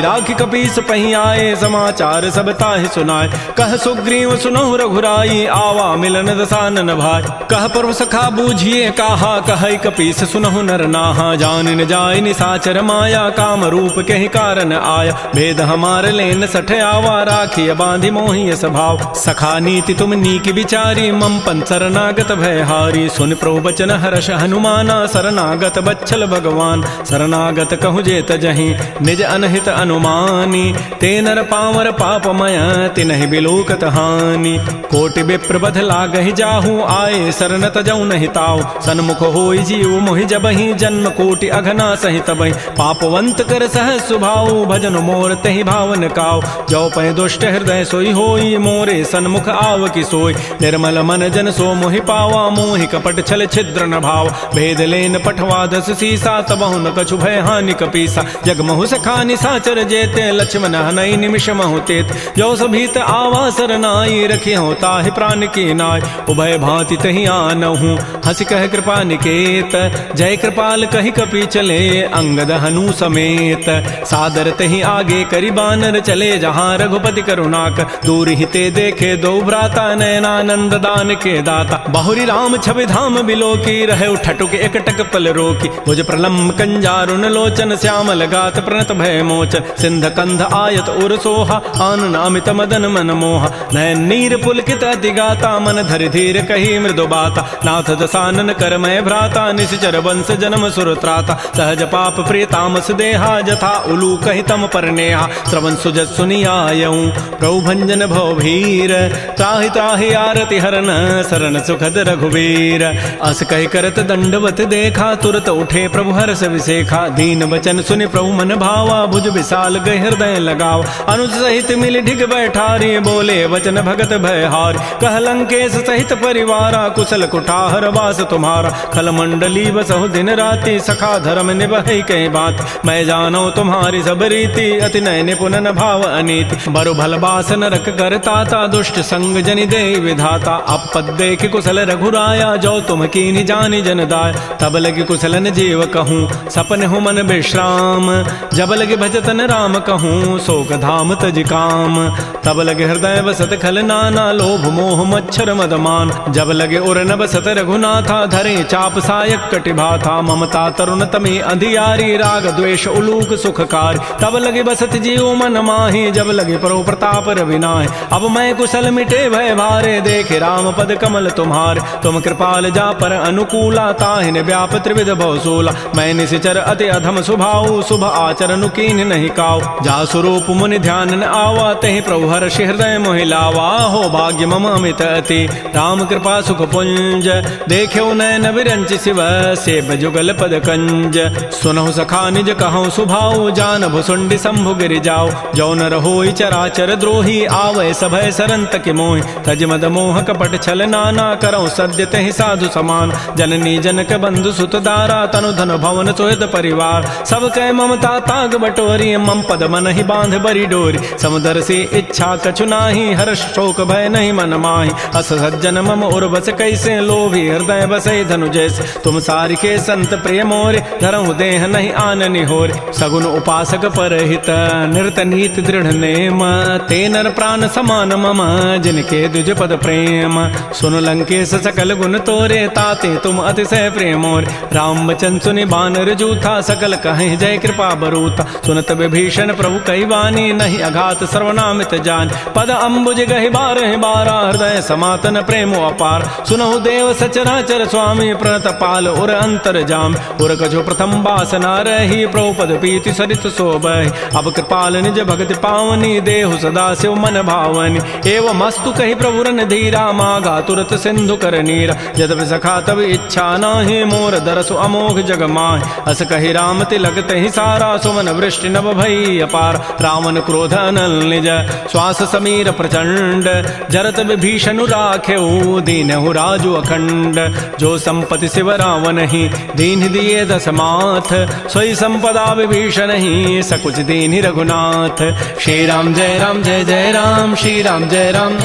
राखी कपीस पही आए, समाचार सब ताहि सुनाए, कह सुग्रीव सुनहु रघुराई, आवा मिलन दसानन भाई, कह प्रभु सखा बूझिए कहा, कह कपीस सुनहु नर नाहा, जान न जाय निसाचर माया, काम रूप के ही कारण आया, भेद हमार लेन सठ आवा, राखिय बांधि मोहि स्वभाव, सखा नीति तुम नीक विचारी, मम पन शरणागत भयहारी, सुन प्रभु बचन हर्ष हनुमाना, शरणागत बच्छल भगवान, शरणागत कहु जेत जहीं निज अनहित अनुमानी, ते नर पामर पापमय तिनहि बिलोकत हानि, कोटि विप्र बध लागहि जाहू, आए शरण तजौ नहीं ताऊ, सन्मुख होई जीव मोहि जबहि, जन्म कोटि अघना सहि तबहि, पापवंत कर सहज सुभाऊ, भजन मोर तहि भावन काऊ, जो पै दुष्ट हृदय सोई होई, मोरे सन्मुख आव की सोई, निर्मल मन जन सो मोहि पावा, मोहि कपट छल छिद्र न भाव, भेद लेन पठवा दस सीसा, तबहु न कछु भय हानि कपीसा, जगमहु सखा निसाचर जेते, लक्ष्मण हनई निमिष महु तेत, जो सभीत आवा सरनाई, रखी हो ताहि प्राण की नाय, उभय भांति तहि आनहु, हंस कह कृपा निकेत, जय कृपाल कहि कपि चले, अंगद हनु समेत, सादर तहि आगे करि बानर चले, जहाँ रघुपति करुणाक, दूर हिते देखे दो भ्राता, नयनानंद दान के दाता, बहुरी राम छवि धाम बिलो की, रहे उठटुक एकटक पल रोकी, भुज प्रलम्ब कंजारुन लोचन, श्यामल गात प्रणत भय मोचन, सिंध कंध आयत उर सोहा, आनन अमित मदन मन मोहा, नयन नीर पुलकित अति गाता, मन धरि धीर कही मृदु बाता, नाथ दसानन कर मैं भ्राता, निश्चर वंश जन्म सुर त्राता, सहज पाप प्रिय तामस देहा, जथा उलू कहि तम पर नेहा, श्रवण सुजत सुनियायऊं, प्रभु भंजन भव भीर, त्राहि त्राहि आरति हरन, शरण सुखद रघुवीर, अस कहि करत दंडवत देखा, तुरत उठे प्रभु हर्ष विसेखा, दीन वचन सुनि प्रभु मन भावा, भुज विशाल गहि हृदय लगावा, अनुज सहित मिल ढिग बैठारी, बोले वचन भगत भयहार, कह लंकेश सहित परिवारा, कुशल कुठार वास तुम्हारा, खल मंडली बसहु दिन राति, सखा धर्म निभहि कई बात, मैं जानो तुम्हारी सब रीति, अति नय निपुण न भाव अनीति, बरु भल बास नरक करताता, दुष्ट संग जनि दे विधाता, अपद देख कुशल रघुराया, जो तुम कीनि जानि जन दाय, तब लगे कुशलन जीव कहूँ, सपन हो मन विश्राम, जब लगे भजतन राम कहूँ, शोक धाम तज काम, तब लगे हृदय बसत खल नाना, लोभ मोह मच्छर मदमान, जब लगे उर न बसत रघुनाथा, धरे चाप सायक कटिभाथा, ममता तरुण तमे अंधियारी, राग द्वेष उलूक सुखकारी, तब लगे बसत जीव मन माही, जब लगे परो प्रताप रविनाय, अब मैं कुशल मिटे भय भारे, देखे राम पद कमल तुम्हारे, तुम कृपाल जा पर अनुकूला, ताहिन व्याप त्रिविध भवसूला, मैं निशिचर अति अधम स्वभाव, शुभ आचरण कीन नहीं काव, जा स्वरूप मुनि ध्यान न आवा, तहि प्रभु हर्षि हृदय मोहि लावा, हो भाग्य मम अमित अति, राम कृपा सुख पुंज, देख्यो नयन विरंच शिव, सेव जुगल पद कंज, सुनहु सखा निज कहूँ सुभाव, जान भुसुंडि शंभु गिरि जाओ, जो न रहोई चराचर द्रोही, आवै सभय सरंत के मोहि, तज मद मोह कपट छल नाना, करौ सद्य तहि साधु समान, जननी जनक बंधु सुत दारा, तनु धन भवन सोहद परिवार, सब कै ममता ताग बटोरी, मम पद मन ही बांध बरी डोरी, समुदर से इच्छा कछु नाही, हर्ष शोक भय नहीं मन माही, अस सज्जन मम उर्वस कैसे, लोभी हृदय बसै धनु जैसे, तुम सारिके संत प्रिय मोरे, धरहु देह नहीं आननि होरे, सगुन उपासक परहित, निरत नीत दृढ़ नेम, ते नर प्राण समान मम, जिनके द्विज पद प्रेम, सुन लंकेश सकल गुण तोरे, ताते तुम अतिशय प्रेम मोरे, राम वचन सुनि बानर जूथा, सकल कहें जय कृपा बरूता, सुनत विभीषण प्रभु कई वाणी, नहीं अघात सर्वनामित जान, पद अम्बुज गहि बारहि बारा, हृदय समातन प्रेम अपार, सुनहु देव सचराचर स्वामी, प्रणत पाल उर अंतर जाम, उर कछु प्रथम बासना रही, प्रभु पद पीति सरित शोभहि, अब कृपाल निज भगति पावनी, देहु सदा शिव मन भावनी, एवं मस्तु कहि प्रभु रन धीरा, मागा तुरत सिंधु कर नीरा, यद्यपि सखा तब इच्छा नाही, मोर दरसु अमोघ जग माहि, अस कहि राम तिलक तहि सारा, सुमन वृष्टि नभ भई अपार, रावण क्रोध अनल निज, श्वास समीर प्रचंड, जरत विभीषण राखेऊ, दीनहु राजु अखंड, जो संपत्ति शिव रावण ही, दीन दिए दस माथ, सोई संपत्ति आपदा विभीषण ही सकुच दीनि रघुनाथ। श्री राम जय राम जय जय राम, श्री राम जय राम।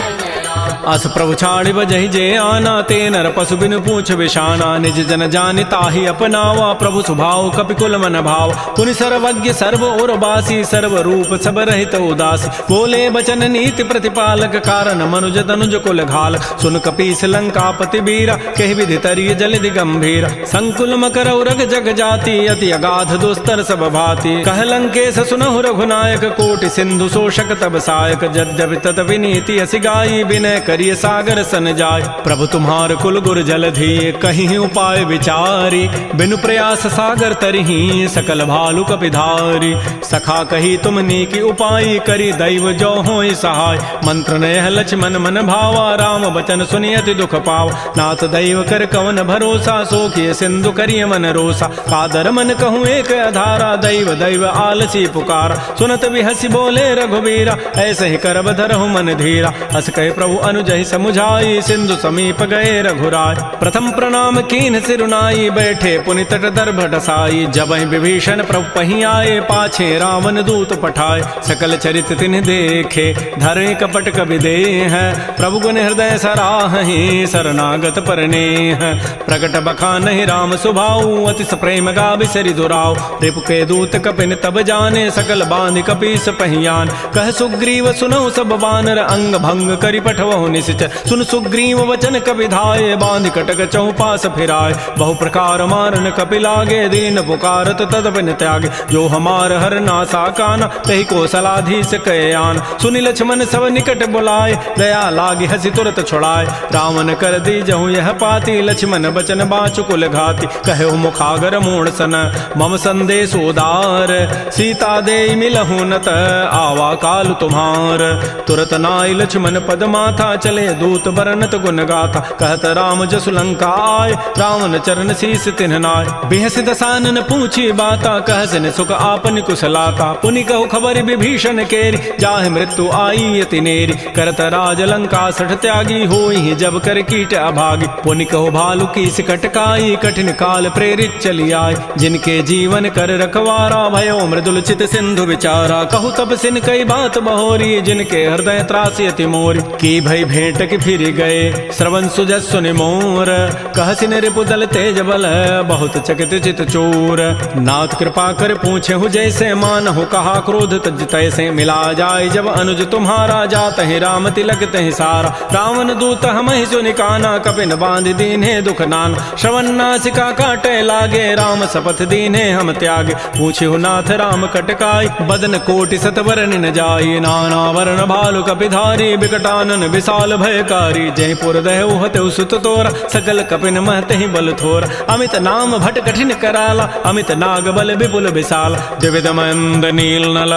अस प्रभु छाड़ि बजहि जे आना, ते नर पशु बिनु पूछ विशाना। निज जन जानि ताहि अपनावा, प्रभु स्वभाव कपिकुल मन भाव। पुनि सर्वज्ञ सर्व उर्वासी, सर्व रूप सब रहित उदासी। बोले बचन नीति प्रतिपालक, कारण मनुज तनुज कुल घाल। सुन कपीस लंकापति बीरा, कहि विधि तरिय जलधि गंभीर। संकुल मकर उरग जग जाति, अति अगाध दुस्तर सब भाति। कह लंकेश सुनहु रघुनायक, कोटि सिंधु शोषक तब सायक। यद्यपि तदपि नीति असि गाई, विनय करिय सागर सन जाय। प्रभु तुम्हार कुल गुर जलधि, कहीं उपाय विचारी। बिनु प्रयास सागर तरही, सकल भालु कपिधारी। सखा कही तुम नीकी उपाय, करी दैव जो होई सहाय। मंत्र नयह लक्ष्मण मन भावा, राम बचन सुनि अति दुख पाव। नाथ दैव कर कवन भरोसा, सोखिय सिंधु करिय मन रोसा। कादर मन कहूँ एक आधारा, दैव दैव आलसी पुकारा। सुनत बिहसी बोले रघुबीरा, ऐसे ही करब धरहु मन धीरा। अस कहे प्रभु अनुजहि समुझाई, सिंधु समीप गए रघुराय। प्रथम प्रणाम कीन सिरुनाई, बैठे पुनि तट दर्भ डसाई। जबहि विभीषण प्रभु पही आए, पाछे रावण दूत पठाए। सकल चरित तिन्ह देखे, धरे कपट कवि देह। प्रभु गुण हृदय सराहि, शरणागत परनेह। प्रकट बखानहि राम सुभाऊ, अति प्रेम गावि सरि दुराऊ। रिपु के दूत कपिन तब जाने, सकल बांधि कपीस पहियान। कह सुग्रीव सुनहु सब बानर, अंग भंग करि पठवहु निश्चर। सुन सुग्रीव वचन कपि धाये, बांधि कटक चहुपास फिराय। बहु प्रकार मारन कपि लागे, दीन पुकारत तदपिन त्यागे। जो हमार हर नासा काना, तहि कौशलाधीश कयान। सुनि लक्ष्मण सब निकट बुलाए, दया लागी हसी तुरत छुड़ाए। रावण कर दी जहु यह पाती, लक्ष्मण बचन बाचु कुल घाती। कहो मुखागर मूढ़ सन, मम संदेश उदार। सीता दे मिलहु नत, आवा काल तुम्हार। तुरत नाई लक्ष्मण पद माथा, चले दूत बरनत गुण गाथा। कहत राम जसु लंका आय, रावण चरण शीस तिन्ह नाय। बिहस दसानन पूछी बाता, कहसन सुख आपन कुशलाता। पुनि कहु खबर विभीषण केरी, जाहि मृत्यु आई अति नेरी। करत राज लंका सठ त्यागी, होई जब कर कीट अभागी। पुनि कहु भालु की कटकाई, कठिन काल प्रेरित चली आय। जिनके जीवन कर रखवारा, भयो मृदुल चित सिंधु विचारा। कहु तब सिन कई बात बहोरी, जिनके हृदय त्रासी अति मोरी। की भई भेंट की फिर गए, श्रवण सुजस सुनि मोर। कहसिन रिपुदल तेज बल, बहुत चकित चित चोर। नाथ कृपा कर पूछे हु जैसे, मानहु कहा क्रोध तज तैसे। मिला जाय जब अनुज तुम्हारा, जात ही राम तिलक तहि सारा। रावण दूत हमहि सुनि काना, कपिन बांध दीन्हे दुख नान। श्रवण नासिका काटे लागे, राम शपथ दीन्हे हम त्यागे। पूछे नाथ राम कटकाई, बदन कोटि सतवर न जाई। नाना वर्ण भालु कपिधारी, बिकटानन विशाल भयकारी। जयपुर दहु हतु सुत तोरा, सकल कपिन महतहि बल थोरा। अमित नाम भट कठिन कराला, अमित नाग बल विपुल विशाल। द्विविध मंद नील नल,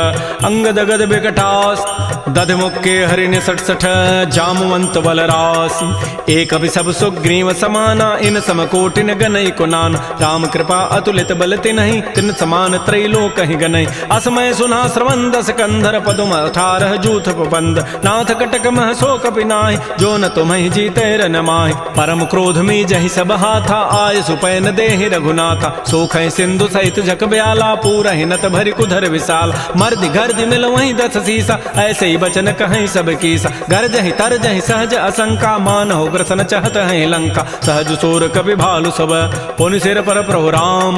अंगद गद बिकटास। दध मुक्के हरिण सठ सठ, जामवंत बल रासी। एक अभि सब सुग्रीव समाना, इन सम कोटिन गनई कुनान। राम कृपा अतुलित बल तिन्हि, तिन समान त्रैलोक ही गनई। असमय सुना श्रवण दस कंधर, पदुम 18 जूथ बंद। नाथ कटक मह सो कपि नाहि, जो न तुम्हि जीते रन माहि। परम क्रोध में जहि सब हाथा, आय सुपैन देहि रघुनाथा। सोखै सिंधु सहित जग ब्याला, पूरहि नत भरि कुधर विशाल। मर्दि गर्दि मिल वहीं 10 सीसा, ऐसे ही बचन कहीं सब कीसा। गरजहि तरजहि सहज असंका, मानहु ग्रसन चहत है लंका। सहज सोर कपि भालु सब, पुनि सिर पर प्रभु राम।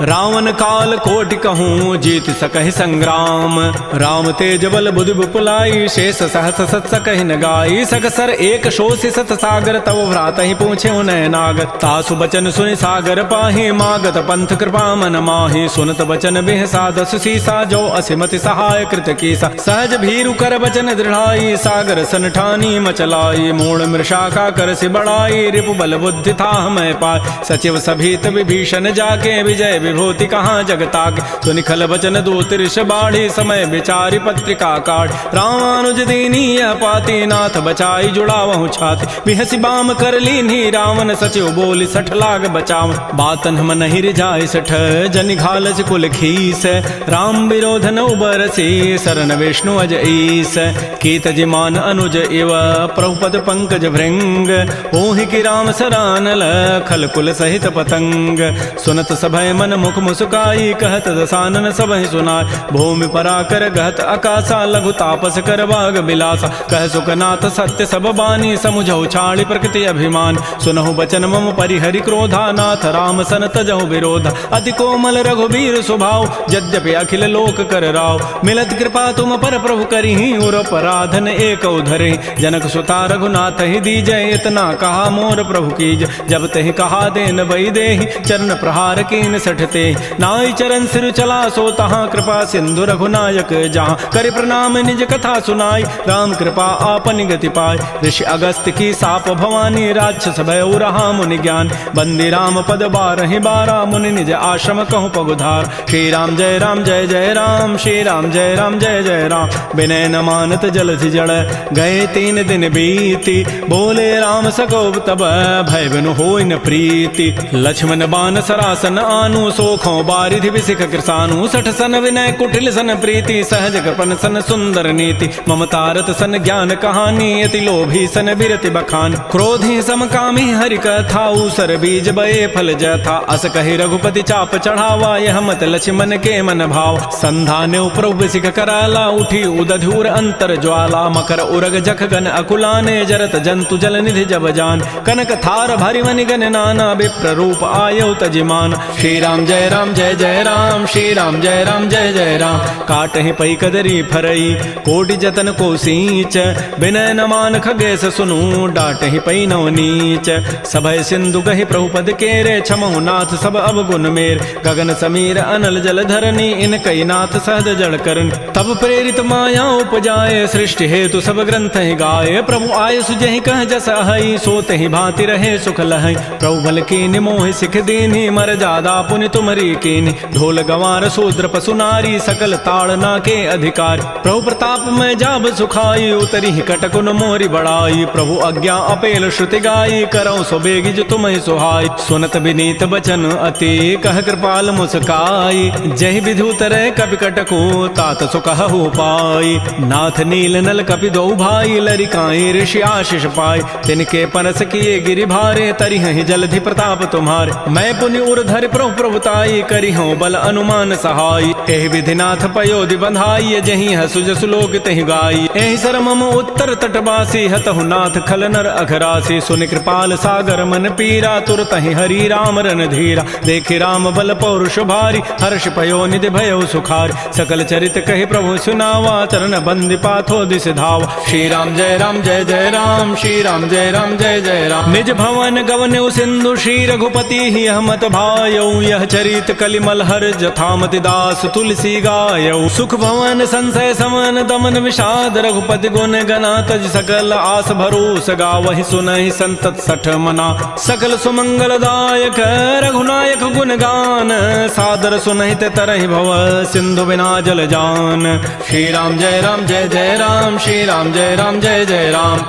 रावण काल कोटि कहूँ, जीत सकहि संग्राम। राम तेज बल बुद्धि विपुलाई, शेष सहस सत सकहि न गाई। सकसर एक शोषि सत सागर, तव भ्रात ही पूछे उनय नागर। तासु बचन सुनि सागर पाहि, मागत पंथ कृपा मन माहि। सुनत बचन बिहसा 10 सीसा, जो असिमति सहाय कृत कीसा। सहज भीरु कर बचन दृढ़ाई, सागर सन ठानी मचलाई। मूढ़ मृषा का कर सि बढ़ाई, रिपु बल बुद्धि था मैं पाय। सचिव सभीत विभीषण जाके, विजय विभूति कहाँ जगताके। सुनि खल बचन दूत ऋष बाढ़ी, समय विचारि पत्रिका काढ़। रामानुज दीनी यह पाती, नाथ बचन बचाई जुड़ावहु छाति बिहसी बाम कर लीन्ही रावण सचिव बोली सठ लाग बचाव बातन हम नहीं रिझाई सठ जनि घालस कुल खीस राम विरोध न उबरसी शरण विष्णु अज ईस कीत जिमान अनुज इव प्रभुपद पंकज भृंग ओहि की राम सरानल खल कुल सहित पतंग सुनत सभय मन मुख मुस्काई कहत दसानन सबहि सुनाय भूमि पराकर गहत आकाशा लघु तापस कर बाग बिलासा कह सुखनाथ सत्य सब बानी समुझौ छाड़ी प्रकृति अभिमान सुनहु बचन मम परिहरि क्रोधा नाथ राम सन तजहु विरोध अति कोमल रघुबीर स्वभाव यद्यपि अखिल लोक कर राव मिलत कृपा तुम पर प्रभु करिहि उर पराधन एक उधरे जनक सुता रघुनाथ ही दीजय इतना कहा मोर प्रभु कीज जब तहि कहा देन बई देहि चरण प्रहार कीन सठते नाई चरण सिर चला सो तहाँ कृपा सिंधु रघुनायक जहाँ कर प्रणाम निज कथा सुनाई राम कृपा आपन गति पाय ऋषि अगस्त की साप भवानी राक्षस भय रहा मुनि ज्ञान बंदी राम पद बारहि बारा मुनि निज आश्रम कहूँ पगुधार श्री राम जय राम जय जय राम श्री राम जय राम जय जय राम विनय न मानत जलधि जड़ गए 3 दिन बीती बोले राम सकोब तब भय बिनु होई न प्रीति लक्ष्मण बान सरासन आनु सोखों बारिधि विसिख कृसानु सठ सन विनय कुटिल सन प्रीति सहज कृपन सन सुंदर नीति ममतारत सन ज्ञान कहानी अति लोभी सन बिरति बखान क्रोधी समकामी हरि कथा उसर बीज बये फल जथा अस कहि रघुपति चाप चढ़ावा यह मत लक्ष्मण के मन भाव संधाने प्रभु सिख कराला उठी उदधूर अंतर ज्वाला मकर उरग जख गन अकुलाने जरत जंतु जल निधि जब जान कनक थार भारी मनि गन नाना विप्र रूप आयो तजिमान श्री राम जय राम जय जय राम श्री राम जय राम जय जय राम काटहि पई कदरी फरई कोटि जतन को सींच विनय न मान खगेश सुनु डाटहि पई नव नीच सभय सिंधु गहि प्रभुपद केरे क्षमहु नाथ सब अवगुण मेर गगन समीर अनल जल धरनी इन कई नाथ सहज जड़ करन तब प्रेरित माया उपजाए सृष्टि हेतु सब ग्रंथ ही गाये प्रभु आय सुजहि कह जस अहई सोते ही भांति रहे सुख लहई प्रभु बल कीनि मोहि सिख दीन्हि मर जादा पुनि तुमरी कीनि ढोल गंवार शूद्र पशु नारी सकल ताड़ना के अधिकार प्रभु प्रताप में जाब सुखाई उतरी कटकुन मोरी बड़ाई प्रभु आज्ञा अपेल श्रुति गाई करौ सो बेगी जो तुम्हें सुहाई सुनत विनीत बचन अति कह कृपाल मुस्काई जय विधि उतरे कपि कटको तात सुकहु पाई नाथ नील नल कपि दो भाई लरिकाई ऋषि आशीष पाई तिनके परस किए गिरि भारे तरिहि जलधि प्रताप तुम्हारे मैं पुनि उर्धर प्रभु प्रभुताई करी हूँ बल अनुमान सहाय एहि विधिनाथ पयोधि बंधाई जही हसु जसु लोक तहि गाई एहि सर मम उत्तर तटवासी हतहु नाथ खल नर अघरासी सुनि कृपाल सागर मन पीरा तुरत ही हरि राम रन धीरा देखि राम बल पौरुष भारी हर्ष पयो निधि भयो सुखार सकल चरित कहि प्रभु सुनावा चरण बंदी पाथो दिस धावा श्री राम जय राम जय जय राम श्री राम जय राम जय जय राम निज भवन गवन सिंधु श्री रघुपति ही हमत भायौ यह चरित कलिमल हर जथामति दास तुलसी गायौ सुख भवन संशय समन दमन विषाद रघुपति गुण गना तज सकल आस भरोस गावहि सुनहि संतत सठ मना सकल सुमंगल दायक रघुनायक गुण गान सादर सुनहि ते तरहि भव सिंधु बिना जल जान श्री राम जय राम जय जय राम श्री राम जय राम जय जय राम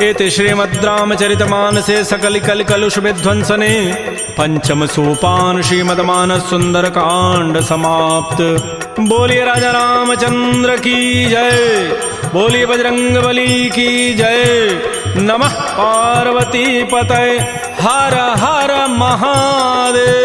इति श्रीमद् रामचरितमानसे सकल कल कलुष विध्वंसने पंचम सोपान श्रीमद्मानस सुंदर कांड समाप्त। बोलिए राजा रामचंद्र की जय, बोलिए बजरंग बली की जय। नमः पार्वती पतये, हर हर महादेव।